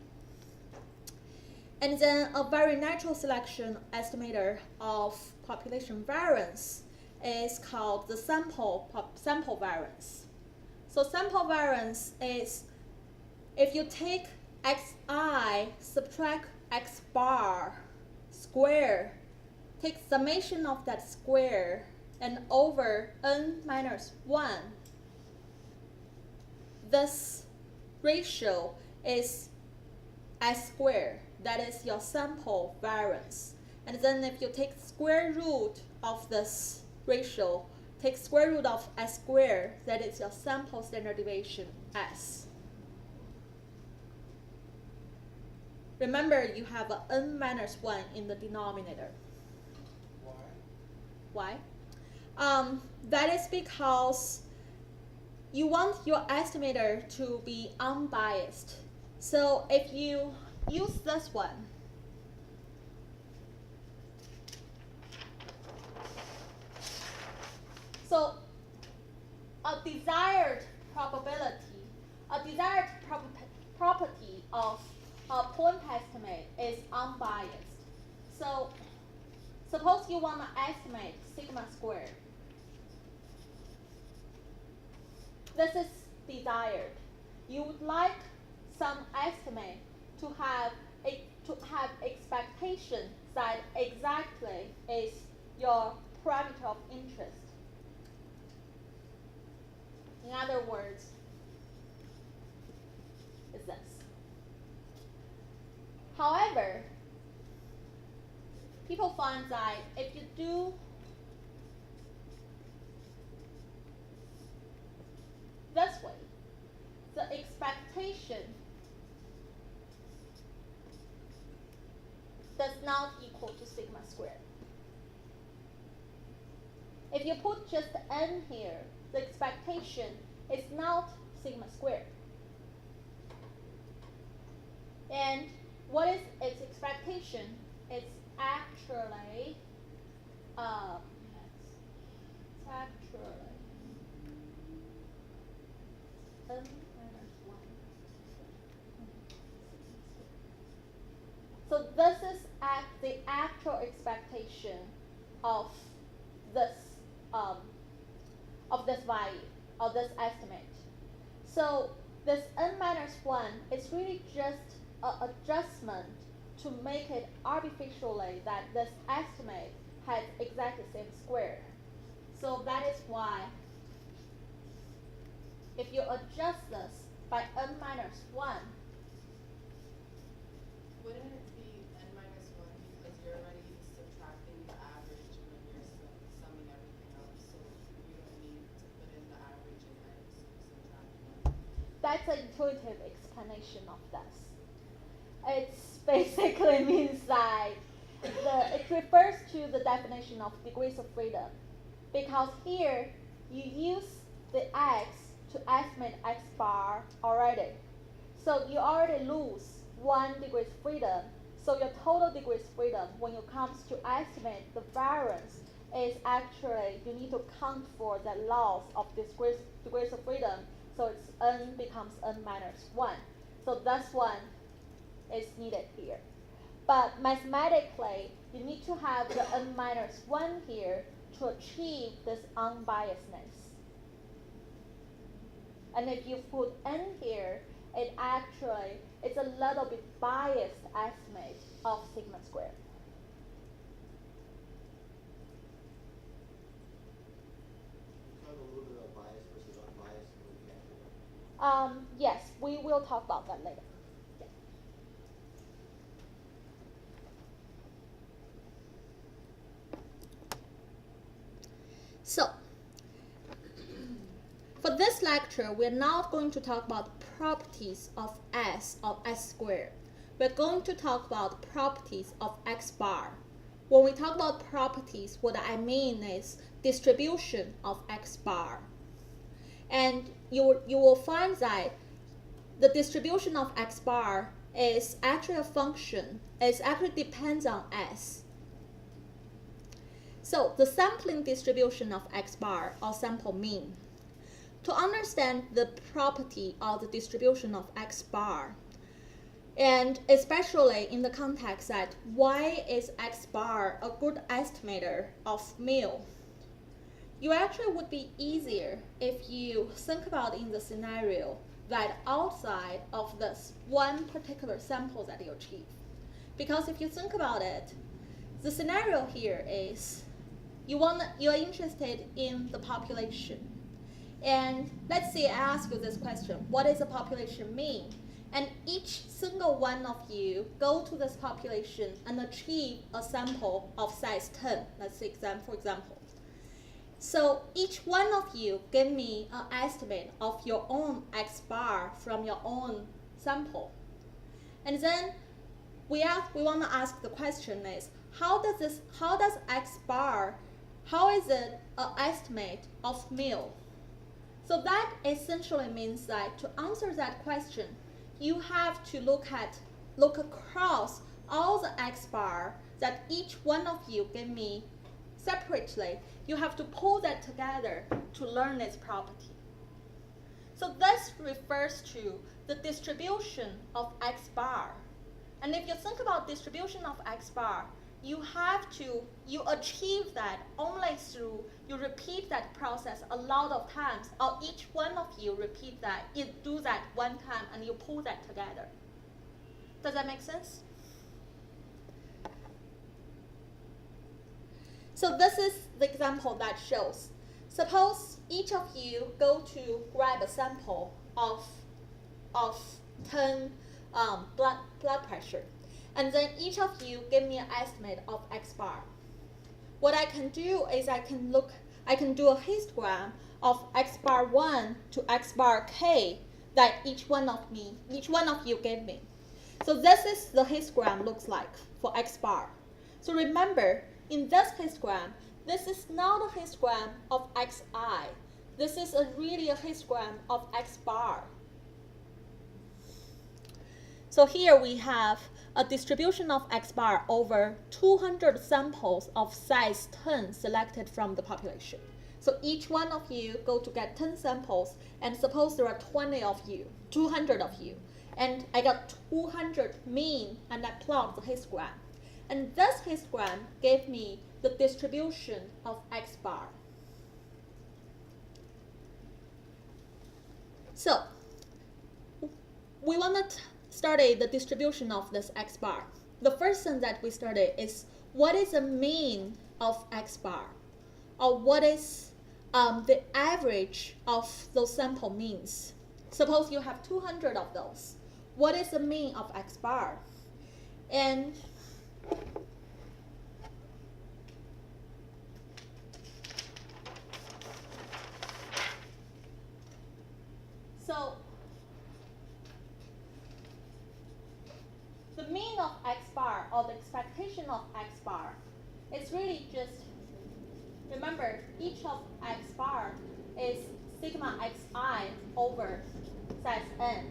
And then a very natural selection estimator of population variance is called the sample variance. So sample variance is, if you take xi, subtract x bar square, take summation of that square, and over n minus 1, this ratio is s squared. That is your sample variance. And then if you take square root of this ratio, take square root of s squared, that is your sample standard deviation, s. Remember, you have a n minus 1 in the denominator. Why? That is because you want your estimator to be unbiased. So if you use this one, so a desired probability, a desired property of a point estimate is unbiased. So suppose you want to estimate sigma squared. This is desired. You would like some estimate to have expectation that exactly is your parameter of interest. In other words, is this. However, people find that if you do this way, the expectation does not equal to sigma squared. If you put just n here, the expectation is not sigma squared. And what is its expectation? It's actually n minus 1. So this is the actual expectation of this value, of this estimate. So this n minus 1 is really just an adjustment to make it artificially that this estimate has exactly the same square. So that is why if you adjust this by n minus 1, Wouldn't it be n minus 1 because you're already subtracting the average when you're summing everything up, so you don't need to put in the average and then subtract 1? that's an intuitive explanation of this. It basically means that it refers to the definition of degrees of freedom, because here you use the x to estimate x bar already. So you already lose 1 degree of freedom. So your total degrees of freedom when it comes to estimate the variance is actually you need to count for the loss of degrees of freedom. So it's n becomes n minus 1. So this one is needed here. But mathematically, you need to have the n minus 1 here to achieve this unbiasedness. And if you put n here, it actually is a little bit biased estimate of sigma squared. Talk a little bit about bias versus unbiased when we get to it. Yes, we will talk about that later. Yeah. So, for this lecture, we're not going to talk about properties of S of S squared. We're going to talk about properties of X bar. When we talk about properties, what I mean is distribution of X bar. And you will find that the distribution of X bar is actually a function. It actually depends on S. So the sampling distribution of X bar, or sample mean. To understand the property of the distribution of X bar, and especially in the context that why is X bar a good estimator of mu, you actually would be easier if you think about in the scenario that outside of this one particular sample that you achieve. Because if you think about it, the scenario here is you're interested in the population. And let's say I ask you this question, what is a population mean? And each single one of you go to this population and achieve a sample of size 10, let's say for example. So each one of you give me an estimate of your own X bar from your own sample. And then we want to ask the question is, how does X bar how is it an estimate of mu? So that essentially means that to answer that question, you have to look across all the x bar that each one of you give me separately. You have to pull that together to learn its property. So this refers to the distribution of x bar. And if you think about distribution of x bar, you achieve that only through you repeat that process a lot of times, or each one of you repeat that, you do that one time and you pull that together. Does that make sense? So this is the example that shows. Suppose each of you go to grab a sample of 10 blood pressure. And then each of you give me an estimate of x bar. What I can do is I can do a histogram of x bar 1 to x bar k that each one of you gave me. So this is the histogram looks like for x bar. So remember, in this histogram, this is not a histogram of xi. This is really a histogram of x bar. So here we have a distribution of x bar over 200 samples of size 10 selected from the population. So each one of you go to get 10 samples, and suppose there are 200 of you, and I got 200 mean, and I plot the histogram. And this histogram gave me the distribution of x bar. So we want to study the distribution of this x bar. The first thing that we study is what is the mean of x bar, or what is the average of those sample means. Suppose you have 200 of those. What is the mean of x bar? And so the mean of x bar, or the expectation of x bar, is really just, remember, each of x bar is sigma xi over size n.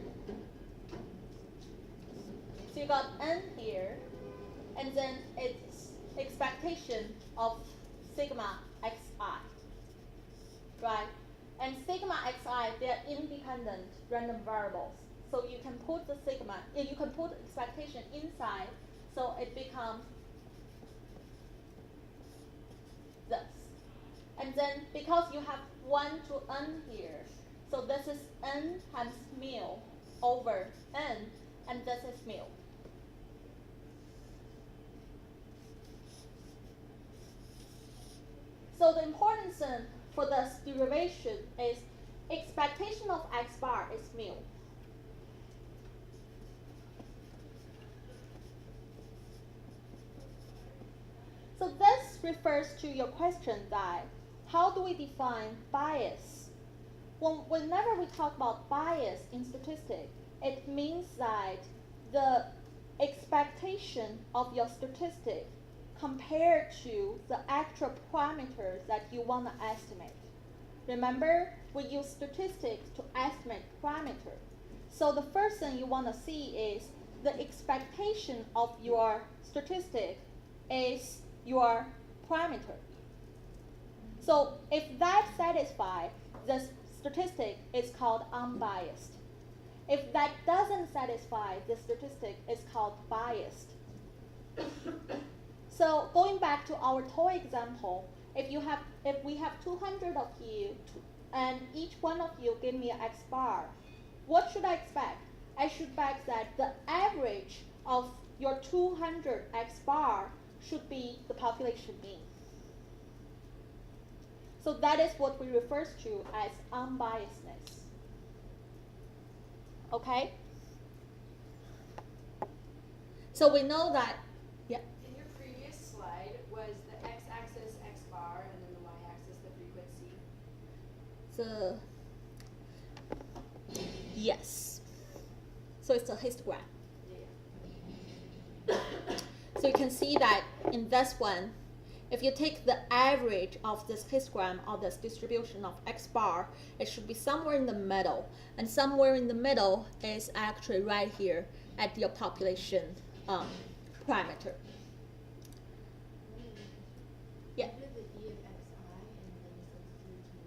So you got n here, and then it's expectation of sigma xi, right? And sigma xi, they're independent random variables. So you can put the sigma, you can put expectation inside, so it becomes this. And then because you have 1 to n here, so this is n times mu over n, and this is mu. So the important thing for this derivation is expectation of x bar is mu. So this refers to your question that how do we define bias? Whenever we talk about bias in statistics, it means that the expectation of your statistic compared to the actual parameters that you want to estimate. Remember, we use statistics to estimate parameters. So the first thing you want to see is the expectation of your statistic is your parameter. So if that satisfies, the statistic is called unbiased. If that doesn't satisfy, the statistic is called biased. So going back to our toy example, if we have 200 of you, and each one of you give me an x bar, what should I expect? I should expect that the average of your 200 x bar should be the population mean. So that is what we refer to as unbiasedness. Okay? So we know that, yeah. In your previous slide, was the x-axis x bar and then the y-axis the frequency? Yes. So it's a histogram. Yeah. So you can see that in this one, if you take the average of this histogram of this distribution of x bar, it should be somewhere in the middle. And somewhere in the middle is actually right here at your population parameter. Yeah. What is the E of xi and then substitute to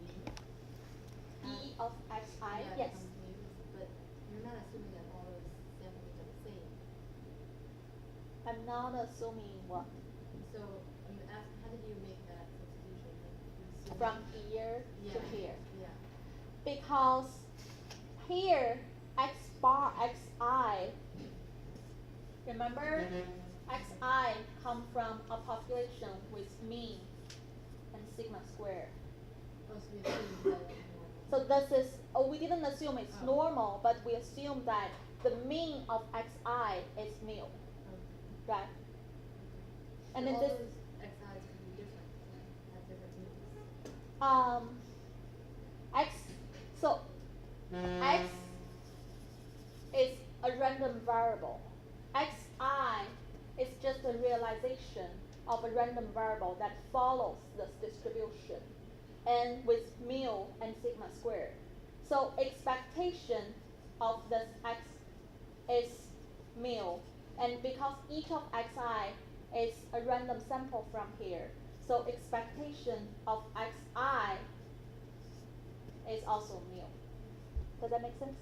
mean? E of xi, Yeah, yes. becomes mean, but you're not assuming that all those samples are the same. I'm not assuming what. So how did you make that substitution? Like, you assume- From here yeah. to here. Yeah. Because here, x bar, xi, remember, xi come from a population with mean and sigma squared. Oh, so we assume that it's normal. So this is, we didn't assume it's Oh. normal, but we assume that the mean of xi is mu, Okay. right? And So then all this, those xi's can be different, have different meanings. x, so x is a random variable. xi is just a realization of a random variable that follows this distribution and with mu and sigma squared. So expectation of this x is mu, and because each of xi is a random sample from here, so expectation of xi is also mu. Does that make sense?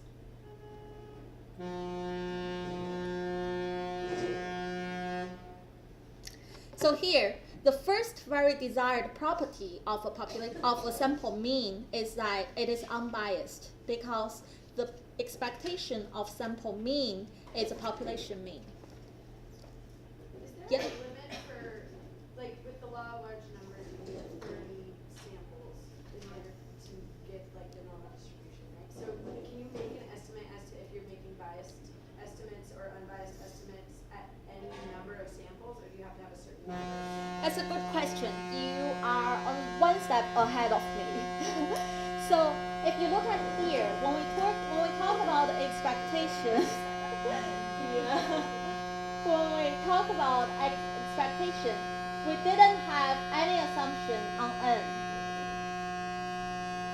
So here, the first very desired property of a sample mean is that it is unbiased, because the expectation of sample mean is a population mean. Is there Yeah. a limit for, like, with the law of large numbers, you need 30 samples in order to get, like, the normal distribution, right? So can you make an estimate as to if you're making biased estimates or unbiased estimates at any number of samples, or do you have to have a certain number of samples? That's a good question. You are on one step ahead of me. So if you look at here, when we talk about expectations, yeah. When we talk about expectation, we didn't have any assumption on n,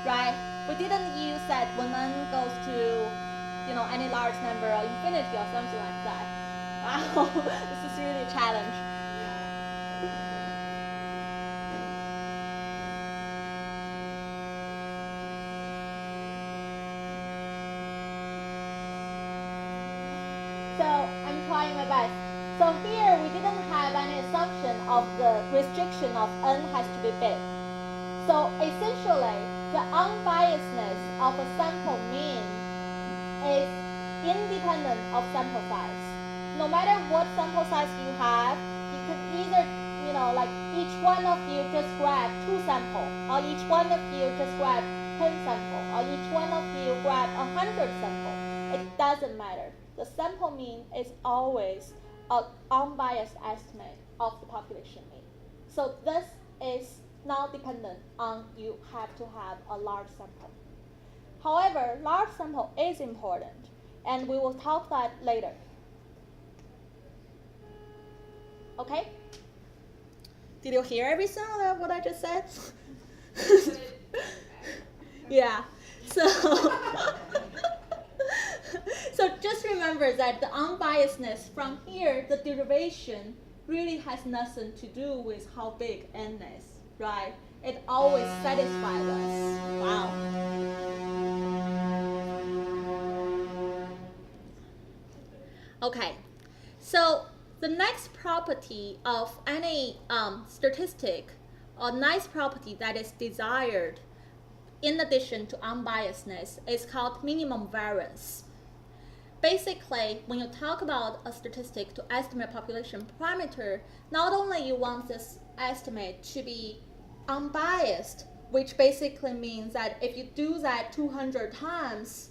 right? We didn't use that when n goes to, any large number or infinity or something like that. Wow, this is really a challenge. So I'm trying my best. So here we didn't have any assumption of the restriction of n has to be big. So essentially, the unbiasedness of a sample mean is independent of sample size. No matter what sample size you have, you could either, like each one of you just grab 2 samples, or each one of you just grab 10 samples, or each one of you grab 100 samples. It doesn't matter. The sample mean is always an unbiased estimate of the population mean. So this is not dependent on you have to have a large sample. However, large sample is important, and we will talk that later. Okay? Did you hear everything of what I just said? Yeah. So, so just remember that the unbiasedness from here, the derivation really has nothing to do with how big n is, right? It always satisfies us. Wow. Okay, so the next property of any statistic, or nice property that is desired in addition to unbiasedness, is called minimum variance. Basically, when you talk about a statistic to estimate population parameter, not only you want this estimate to be unbiased, which basically means that if you do that 200 times,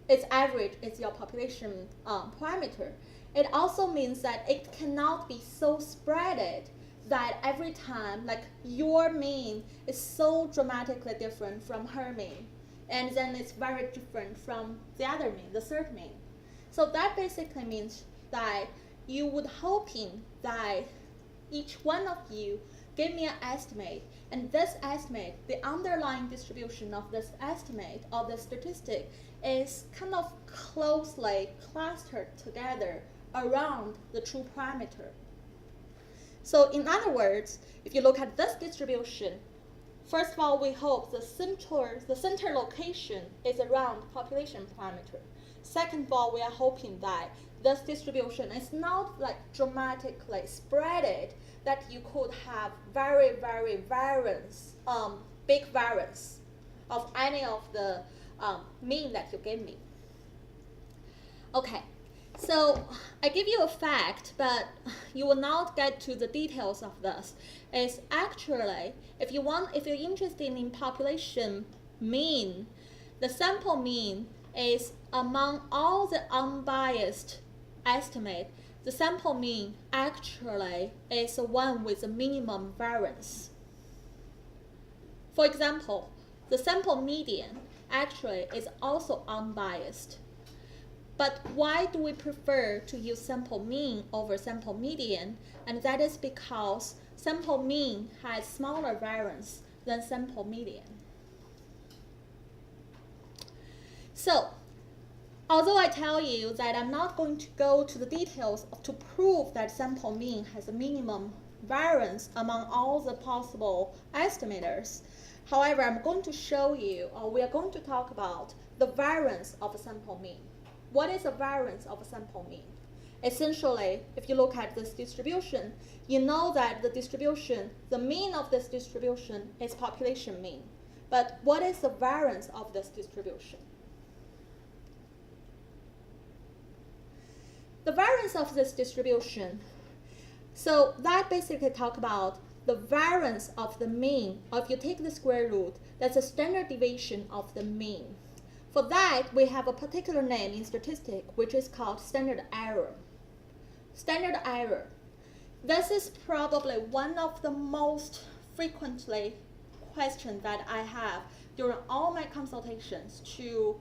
its average is your population parameter. It also means that it cannot be so spreaded that every time, like your mean is so dramatically different from her mean, and then it's very different from the other mean, the third mean. So that basically means that you would hoping that each one of you give me an estimate, and this estimate, the underlying distribution of this estimate or the statistic is kind of closely clustered together around the true parameter. So in other words, if you look at this distribution, first of all, we hope the center location is around population parameter. Second of all, we are hoping that this distribution is not like dramatically spreaded, that you could have very, very big variance of any of the mean that you give me. Okay, so I give you a fact, but you will not get to the details of this. Is actually, if you're interested in population mean, the sample mean is among all the unbiased estimate, the sample mean actually is the one with the minimum variance. For example, the sample median actually is also unbiased. But why do we prefer to use sample mean over sample median? And that is because sample mean has smaller variance than sample median. So, although I tell you that I'm not going to go to the details to prove that sample mean has a minimum variance among all the possible estimators, however, I'm going to show you, or we are going to talk about the variance of a sample mean. What is the variance of a sample mean? Essentially, if you look at this distribution, you know that the distribution, the mean of this distribution is population mean. But what is the variance of this distribution? The variance of this distribution, so that basically talk about the variance of the mean, or if you take the square root, that's a standard deviation of the mean. For that, we have a particular name in statistics, which is called standard error. Standard error. This is probably one of the most frequently questions that I have during all my consultations to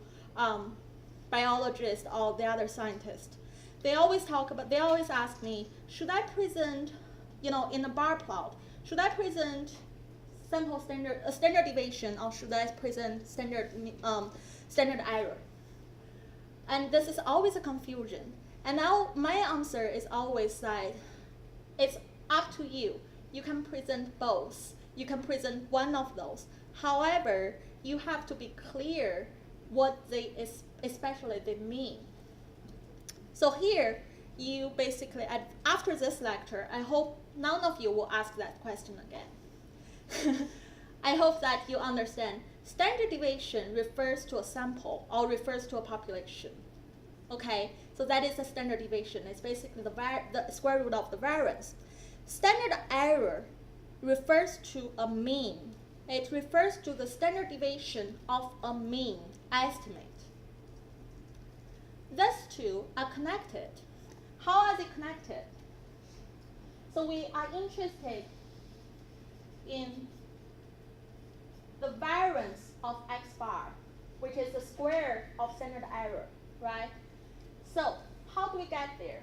biologists or the other scientists. They always ask me, should I present, in a bar plot, should I present standard deviation, or should I present standard error? And this is always a confusion. And now my answer is always that it's up to you. You can present both. You can present one of those. However, you have to be clear what especially they mean. So here, you basically, after this lecture, I hope none of you will ask that question again. I hope that you understand standard deviation refers to a sample or refers to a population. Okay, so that is a standard deviation. It's basically the square root of the variance. Standard error refers to a mean. It refers to the standard deviation of a mean estimate. These two are connected. How are they connected? So we are interested in the variance of x bar, which is the square of standard error, right? So how do we get there?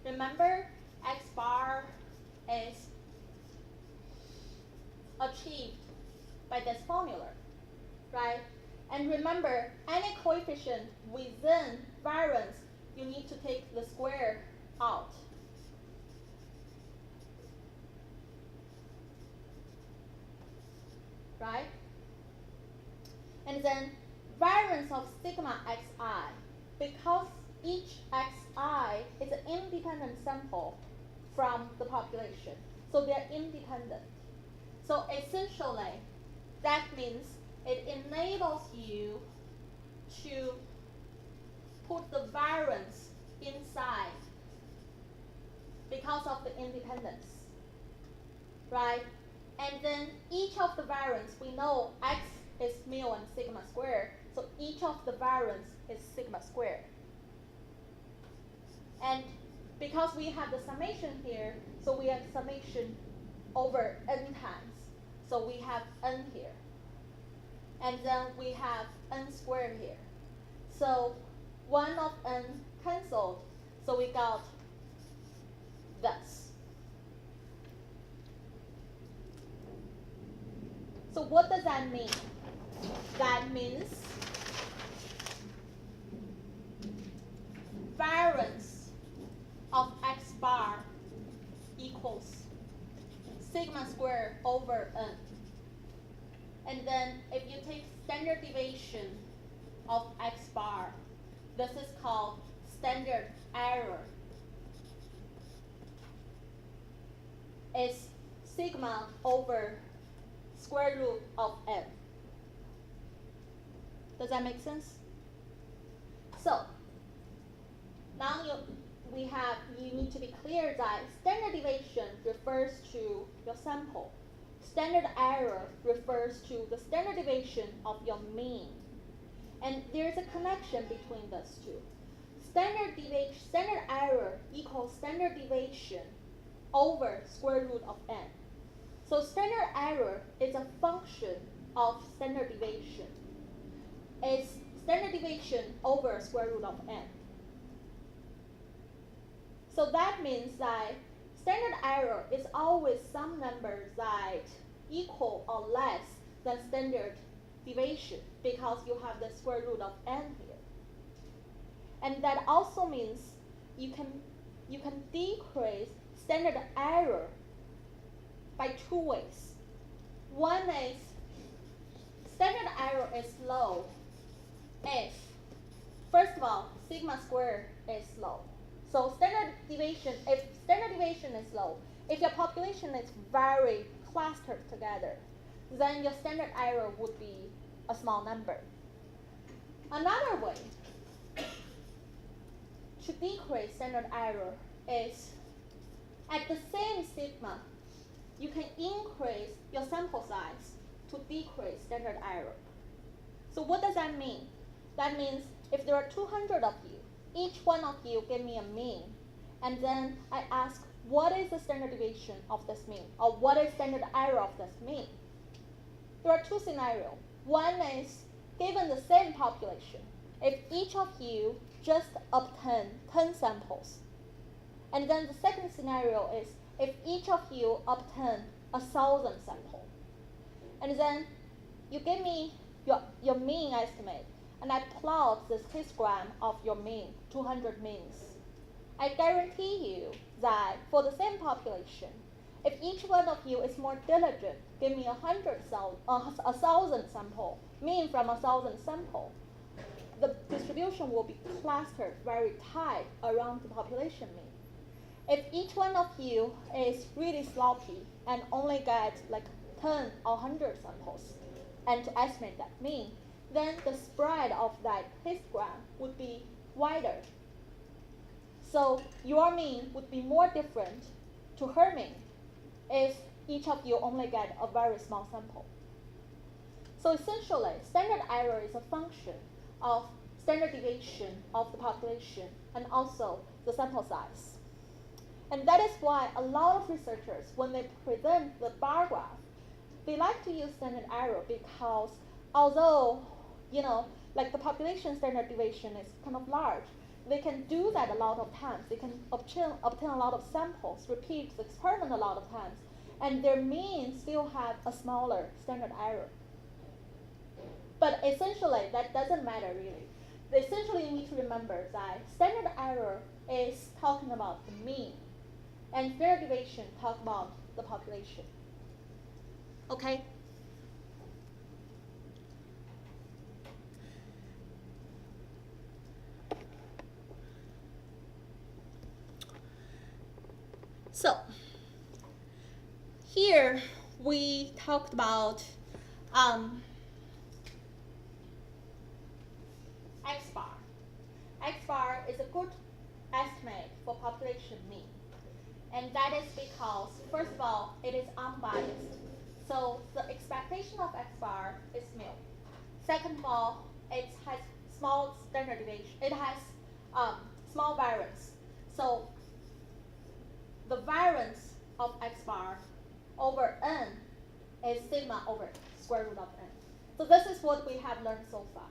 Remember, x bar is achieved by this formula, right? And remember, any coefficient within variance, you need to take the square out. Right? And then variance of sigma xi, because each xi is an independent sample from the population. So they're independent. So essentially, that means it enables you to put the variance inside because of the independence, right? And then each of the variance, we know x is mu and sigma squared, so each of the variance is sigma squared. And because we have the summation here, so we have summation over n times. So we have n here. And then we have n squared here. So 1 of n cancelled, so we got this. So what does that mean? That means variance of x bar equals sigma squared over n. And then if you take standard deviation of x bar, this is called standard error. It's sigma over square root of n. Does that make sense? So now you need to be clear that standard deviation refers to your sample. Standard error refers to the standard deviation of your mean. And there's a connection between those two. Standard error equals standard deviation over square root of n. So standard error is a function of standard deviation. It's standard deviation over square root of n. So that means that standard error is always some number that equal or less than standard deviation because you have the square root of n here. And that also means you can decrease standard error by two ways. One is standard error is low if, first of all, sigma squared is low. So if standard deviation is low, if your population is very clustered together, then your standard error would be a small number. Another way to decrease standard error is at the same sigma, you can increase your sample size to decrease standard error. So what does that mean? That means if there are 200 of you, each one of you give me a mean, and then I ask what is the standard deviation of this mean, or what is standard error of this mean? There are two scenarios. One is given the same population, if each of you just obtain 10 samples. And then the second scenario is if each of you obtain 1,000 samples. And then you give me your mean estimate, and I plot this histogram of your mean, 200 means. I guarantee you that for the same population, if each one of you is more diligent, give me 1,000 sample, mean from 1,000 sample, the distribution will be clustered very tight around the population mean. If each one of you is really sloppy and only get like 10 or 100 samples, and to estimate that mean, then the spread of that histogram would be wider. So your mean would be more different to her mean if each of you only get a very small sample. So essentially, standard error is a function of standard deviation of the population and also the sample size. And that is why a lot of researchers, when they present the bar graph, they like to use standard error because although, like the population standard deviation is kind of large, they can do that a lot of times. They can obtain a lot of samples, repeat the experiment a lot of times, and their mean still have a smaller standard error. But essentially, that doesn't matter really. Essentially, you need to remember that standard error is talking about the mean, and standard deviation talk about the population. Okay? So, here we talked about X bar. X bar is a good estimate for population mean. And that is because, first of all, it is unbiased. So the expectation of X bar is mu. Second of all, it has small standard deviation. It has small variance. So the variance of X bar over n is sigma over square root of n. So this is what we have learned so far.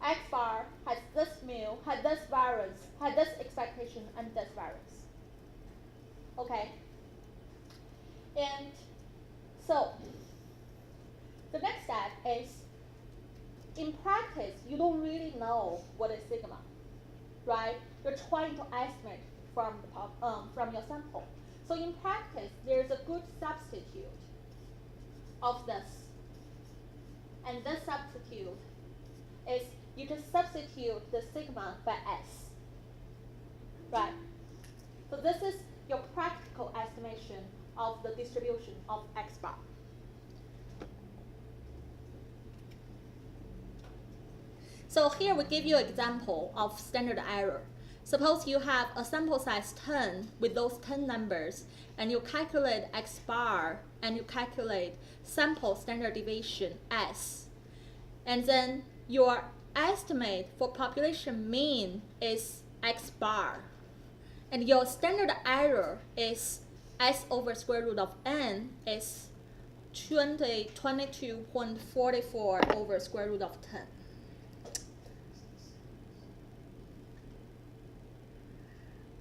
X bar has this mu, had this variance, had this expectation, and this variance. Okay? And so is, in practice, you don't really know what is sigma, right? You're trying to estimate from your sample. So in practice, there's a good substitute of this. And this substitute is you just substitute the sigma by S, right? So this is your practical estimation of the distribution of X bar. So here we give you an example of standard error. Suppose you have a sample size 10 with those 10 numbers, and you calculate X bar, and you calculate sample standard deviation S. And then your estimate for population mean is X bar. And your standard error is S over square root of N is 22.44 over square root of 10.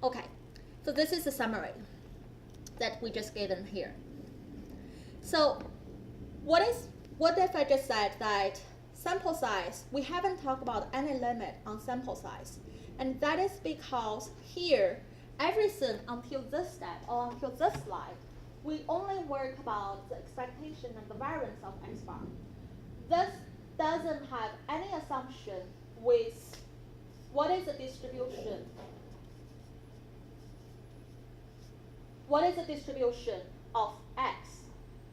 Okay, so this is the summary that we just given here. So what if I just said that sample size, we haven't talked about any limit on sample size. And that is because here, everything until this step or until this slide, we only work about the expectation and the variance of X bar. This doesn't have any assumption with what is the distribution. What is the distribution of X?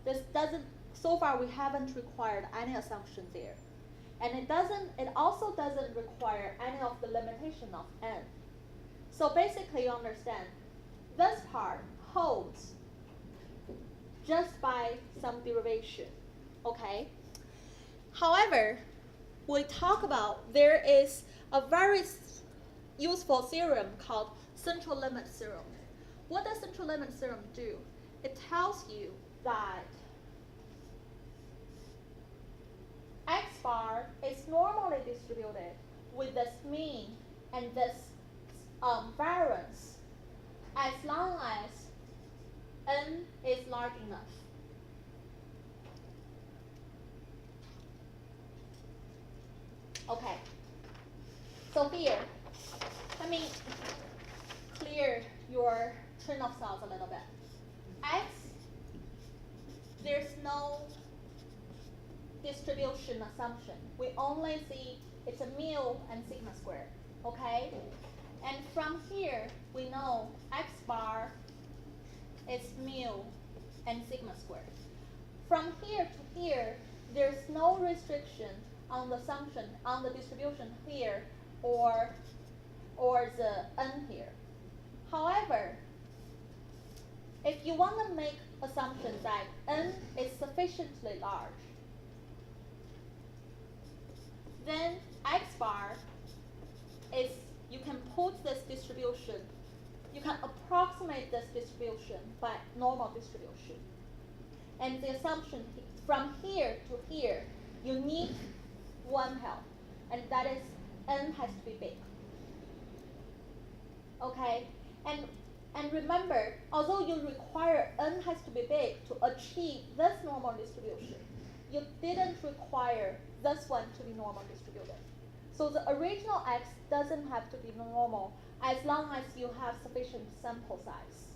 This doesn't, so far we haven't required any assumption there. And it also doesn't require any of the limitation of N. So basically you understand, this part holds just by some derivation, okay? However, we talk about there is a very useful theorem called central limit theorem. What does central limit theorem do? It tells you that X bar is normally distributed with this mean and this variance as long as N is large enough. Okay, so here, let me clear your train of thought a little bit. X, there's no distribution assumption. We only see it's a mu and sigma squared, okay? And from here, we know X bar is mu and sigma squared. From here to here, there's no restriction on the assumption, on the distribution here or the N here. However, if you want to make assumptions that N is sufficiently large, then X bar is, you can put this distribution, you can approximate this distribution by normal distribution. And the assumption from here to here, you need one help, and that is N has to be big. Okay, and remember, although you require N has to be big to achieve this normal distribution, you didn't require this one to be normal distributed. So the original X doesn't have to be normal as long as you have sufficient sample size.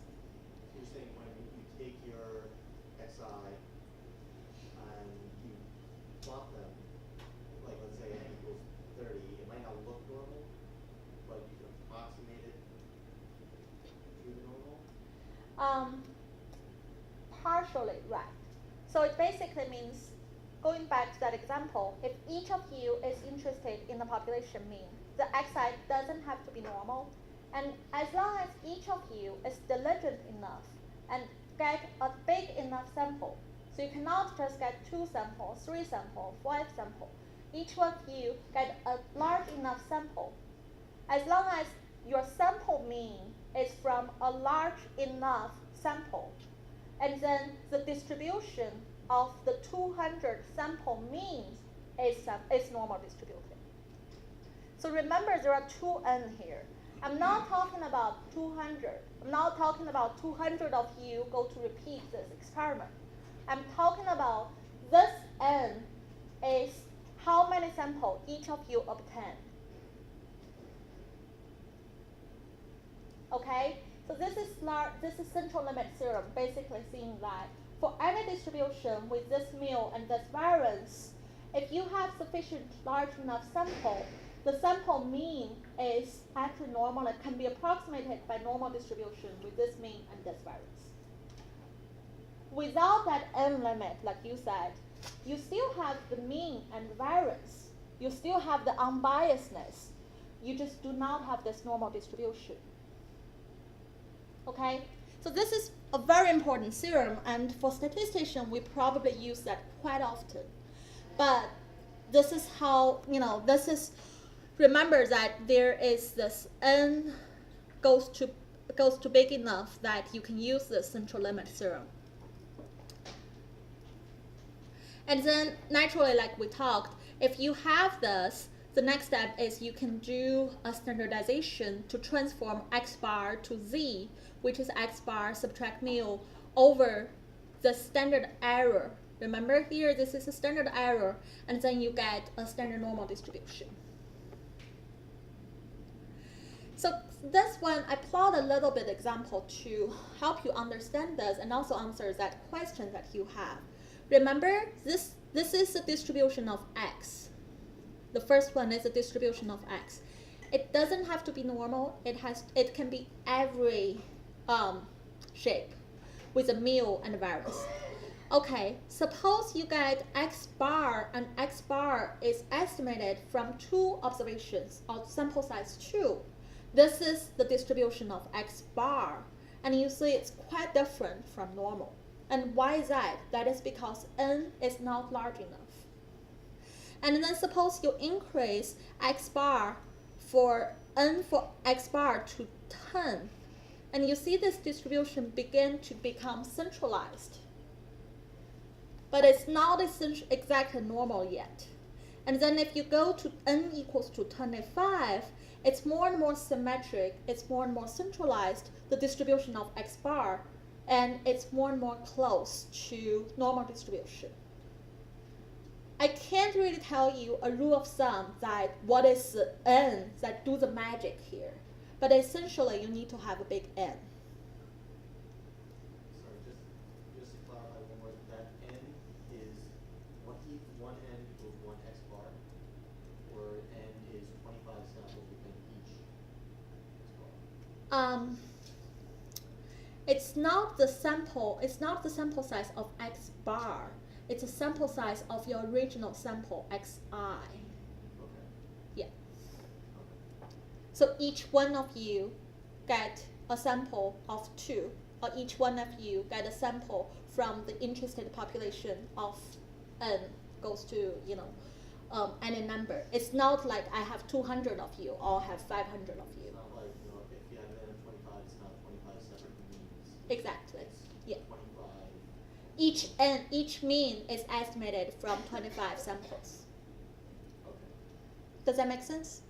You're saying when you take your xi and you plot them, like let's say n equals 30, it might not look normal, but you can approximate it to the normal? Partially right. So it basically means, going back to that example, if each of you is interested in the population mean, the xi doesn't have to be normal. And as long as each of you is diligent enough and get a big enough sample, so you cannot just get 2 samples, 3 samples, 5 samples. Each of you get a large enough sample. As long as your sample mean is from a large enough sample, and then the distribution of the 200 sample means is normal distributed. So remember, there are 2n here. I'm not talking about 200. I'm not talking about 200 of you go to repeat this experiment. I'm talking about this n is sample each of you obtain. Okay, so this is central limit theorem, basically saying that for any distribution with this mu and this variance, if you have sufficient large enough sample, the sample mean is actually normal and can be approximated by normal distribution with this mean and this variance. Without that n limit, like you said, you still have the mean and variance. You still have the unbiasedness. You just do not have this normal distribution. Okay, so this is a very important theorem, and for statistician, we probably use that quite often. But this is how, remember that there is this n goes to big enough that you can use the central limit theorem. And then naturally, like we talked, if you have this, the next step is you can do a standardization to transform x bar to z, which is x bar subtract mu over the standard error. Remember here, this is a standard error, and then you get a standard normal distribution. So this one, I plot a little bit example to help you understand this and also answer that question that you have. Remember, this is a distribution of x. The first one is a distribution of x. It doesn't have to be normal. It can be every shape with a mu and a variance. Okay, suppose you get x bar, and x bar is estimated from 2 observations of sample size 2. This is the distribution of x bar, and you see it's quite different from normal. And why is that? That is because n is not large enough. And then suppose you increase x bar for n for x bar to 10, and you see this distribution begin to become centralized. But it's not exactly normal yet. And then if you go to n equals to 25, it's more and more symmetric, it's more and more centralized, the distribution of x bar, and it's more and more close to normal distribution. I can't really tell you a rule of thumb that what is the n that do the magic here, but essentially you need to have a big n. Sorry, just to clarify one more, that n is one n equals 1 x bar, or n is 25 samples within each x bar? It's not the sample size of x bar. It's a sample size of your original sample xi. Okay. Yeah. Okay. So each one of you get a sample of 2, or each one of you get a sample from the interested population of n goes to any number. It's not like I have 200 of you or have 500 of you. It's not like, if you have an n of 25, it's not 25 separate means. Exactly. It's Yeah. 25. Each mean is estimated from 25 samples. Okay. Does that make sense?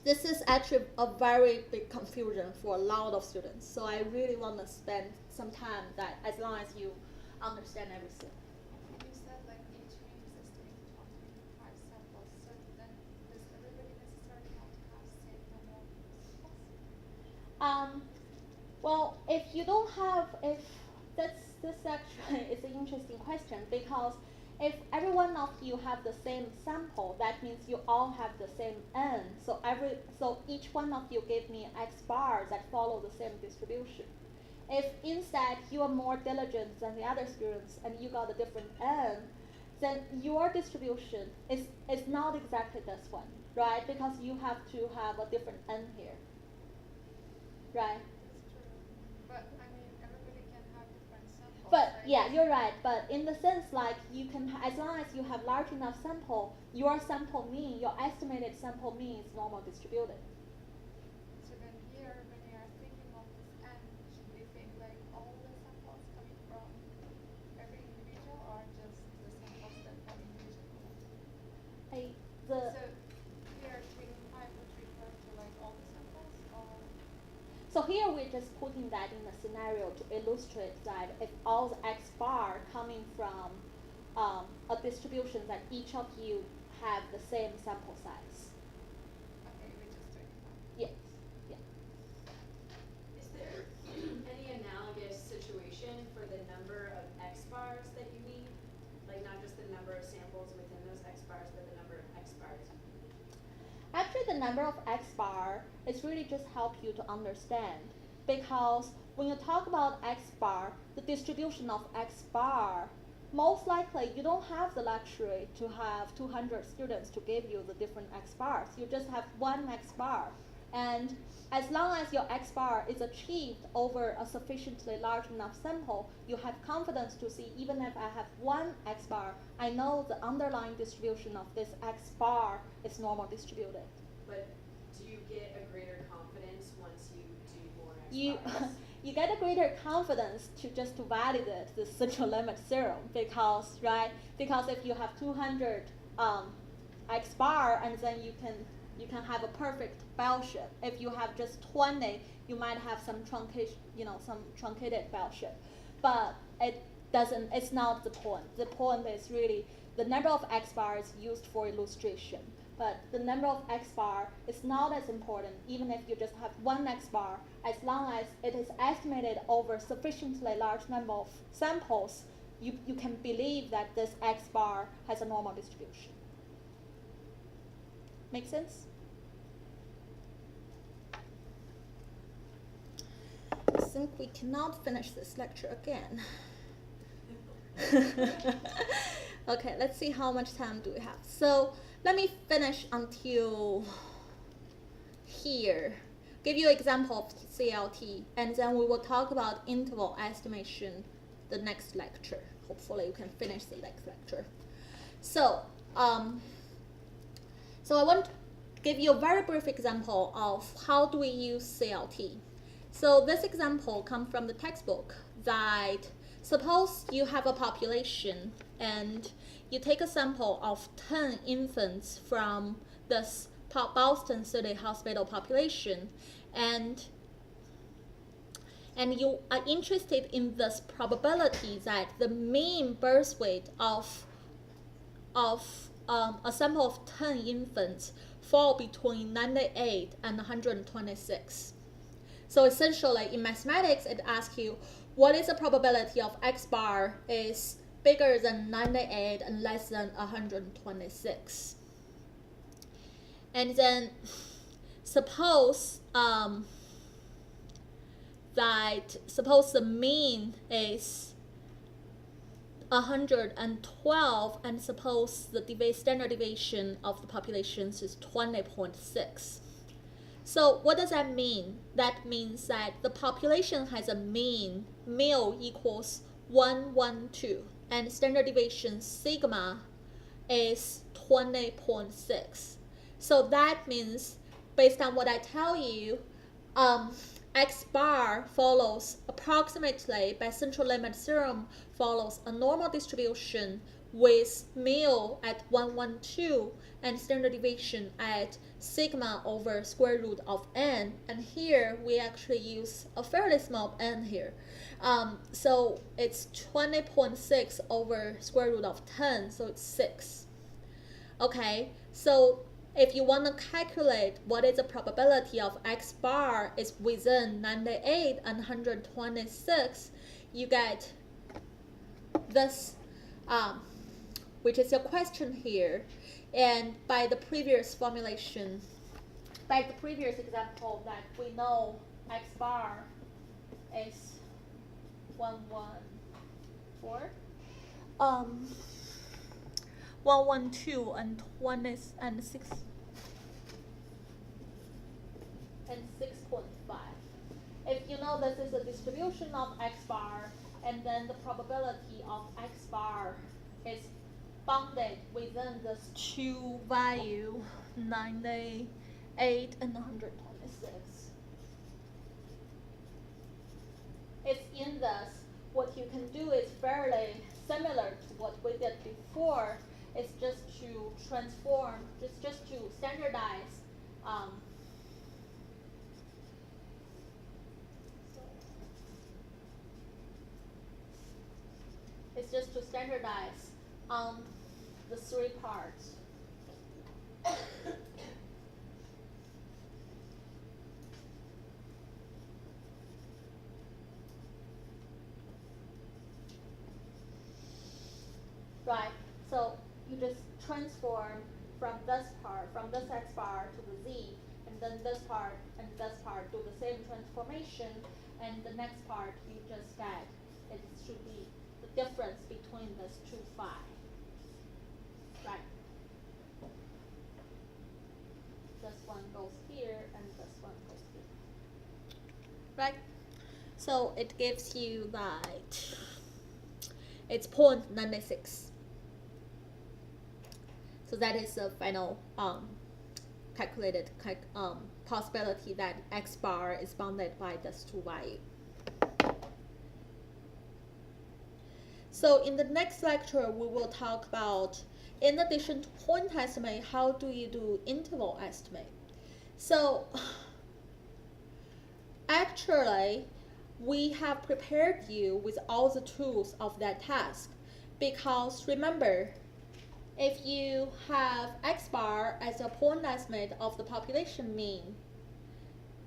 This is actually a very big confusion for a lot of students. So I really want to spend some time that as long as you understand everything. You said like each mean is estimated from 25 samples, so then does everybody necessarily have to have the same number of samples? Well, if you don't have, this actually is an interesting question, because if every one of you have the same sample, that means you all have the same n. So each one of you give me x bar that follow the same distribution. If instead you are more diligent than the other students and you got a different n, then your distribution is not exactly this one, right? Because you have to have a different n here, right? That's true. But I mean, everybody can have different samples. But right? yeah, you're right. But in the sense, like you can, as long as you have large enough sample, your sample mean, your estimated sample mean is normal distributed. So then here, when you are thinking of this n, should we think like all the samples coming from every individual, or just the samples that one individual? So here, 25 would refer to like all the samples, or? So here we're just putting that in a scenario to illustrate that if all the x bar coming from a distribution that each of you have the same sample size. Okay, which is 35. Yes. Yeah. Is there any analogous situation for the number of X bars that you need? Like not just the number of samples within those X bars, but the number of X bars you need? Actually, the number of X bar is really just help you to understand, because when you talk about X bar, the distribution of X bar, most likely you don't have the luxury to have 200 students to give you the different X bars. You just have one X bar. And as long as your X bar is achieved over a sufficiently large enough sample, you have confidence to see even if I have one X bar, I know the underlying distribution of this X bar is normal distributed. But do you get a greater confidence once you do more X You, bars? you get a greater confidence to just to validate the central limit theorem, because if you have 200 X bar, and then you can have a perfect bell shape. If you have just 20, you might have some truncation, some truncated bell shape. But it's not the point. The point is really the number of X bars used for illustration. But the number of X bar is not as important, even if you just have one X bar, as long as it is estimated over sufficiently large number of samples, you can believe that this X bar has a normal distribution. Make sense? I think we cannot finish this lecture again. Okay, let's see how much time do we have. So let me finish until here. Give you an example of CLT, and then we will talk about interval estimation the next lecture. Hopefully you can finish the next lecture. So I want to give you a very brief example of how do we use CLT. So this example comes from the textbook that suppose you have a population and you take a sample of 10 infants from this Boston City Hospital population, and you are interested in this probability that the mean birth weight of a sample of 10 infants fall between 98 and 126. So essentially, in mathematics, it asks you, what is the probability of X bar is bigger than 98 and less than 126? And then suppose the mean is 112, and suppose the standard deviation of the populations is 20.6. So what does that mean? That means that the population has a mean, mu equals 112, and standard deviation sigma is 20.6. So that means, based on what I tell you, X bar follows approximately, by central limit theorem, follows a normal distribution with mu at 112 and standard deviation at sigma over square root of n. And here we actually use a fairly small n here. So it's 20.6 over square root of 10, so it's 6. Okay, so if you want to calculate what is the probability of X bar is within 98 and 126, you get this, which is your question here. And by the previous formulation, by the previous example, that we know X bar is 114. 112 and 20 and 6 and 6.5. If you know this is a distribution of X bar, and then the probability of X bar is bounded within this two value, 98 and 126. It's in this. What you can do is fairly similar to what we did before. It's just to transform, just to standardize. It's just to standardize on the three parts. Right, so you just transform from this x bar to the z, and then this part and this part do the same transformation, and the next part you just get, it should be the difference between these two phi. Right. This one goes here, and this one goes here. Right? So it gives you that it's 0.96. So that is the final calculated possibility that x bar is bounded by this two value. So in the next lecture, we will talk about, in addition to point estimate, how do you do interval estimate? So actually, we have prepared you with all the tools of that task, because remember, if you have x bar as a point estimate of the population mean,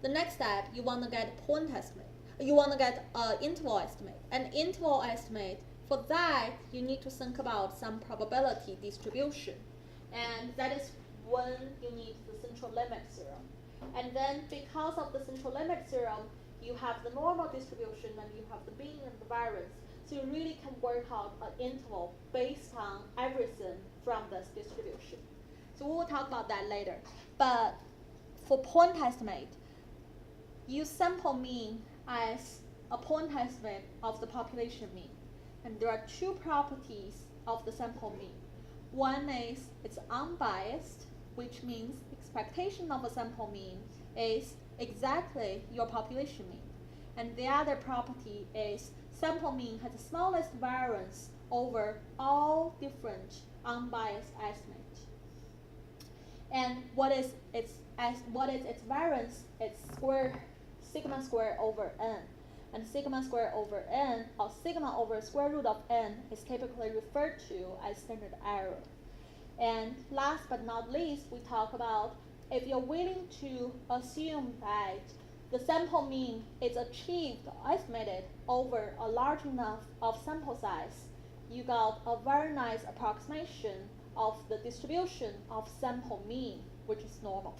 the next step you want to get a point estimate. You want to get an interval estimate. An interval estimate, for that you need to think about some probability distribution, and that is when you need the central limit theorem. And then because of the central limit theorem, you have the normal distribution and you have the mean and the variance. So you really can work out an interval based on everything from this distribution. So we will talk about that later. But for point estimate, use sample mean as a point estimate of the population mean. And there are two properties of the sample mean. One is it's unbiased, which means expectation of a sample mean is exactly your population mean. And the other property is sample mean has the smallest variance over all different unbiased estimates. And what is its variance? It's sigma square over n. And sigma square over n, or sigma over square root of n, is typically referred to as standard error. And last but not least, we talk about if you're willing to assume that the sample mean is achieved or estimated over a large enough of sample size, you got a very nice approximation of the distribution of sample mean, which is normal.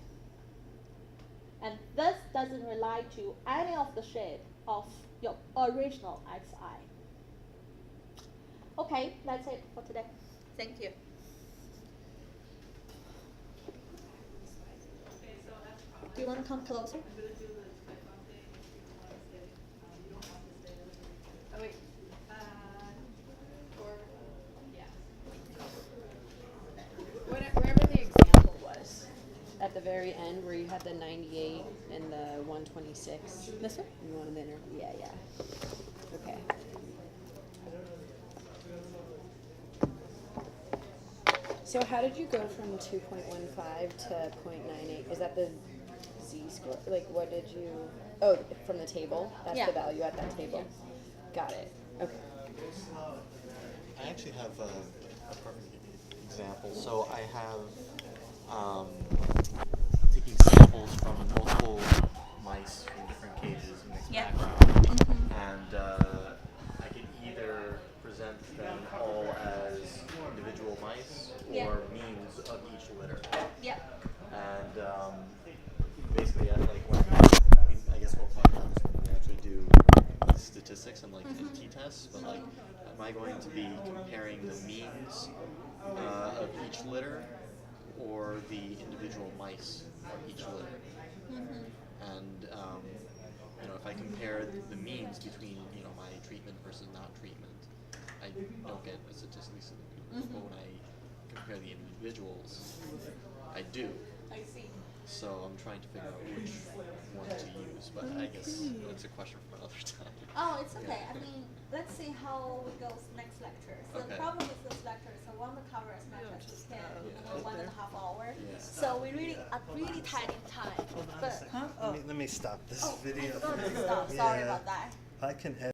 And this doesn't rely to any of the shape of your original xi. Okay, that's it for today. Thank you. Do you want to come closer? Oh wait. Wherever the example was, at the very end where you had the 98 and the 126. This one? You wanted the interval. Yeah. Okay. So how did you go from 2.15 to 0.98? Is that the z-score? Like, what did you? Oh, from the table. That's Yeah. the value at that table. Got it. Okay. I actually have a perfect example. So I have taking samples from multiple mice from different cages and mixed Yeah. background, and I can either present them all as individual mice Yeah. or means of each litter. Yeah. And basically, I guess we'll talk about this when we actually do statistics and MT tests. But am I going to be comparing the means of each litter or the individual mice of each litter? And if I compare the means between my treatment versus not treatment, I don't get a statistically significant. But when I compare the individuals, I do. I see. So I'm trying to figure out which one to use, but I guess that's a question for another time. Oh, it's okay. I mean, let's see how it goes next lecture. So the Okay. problem with this lecture is I want to cover as much as we can in 1.5 hours. Yeah. So we really are really tight in time. Hold on a But second. Let me stop this oh, video. I forgot to stop. Sorry Yeah. about that. I can edit.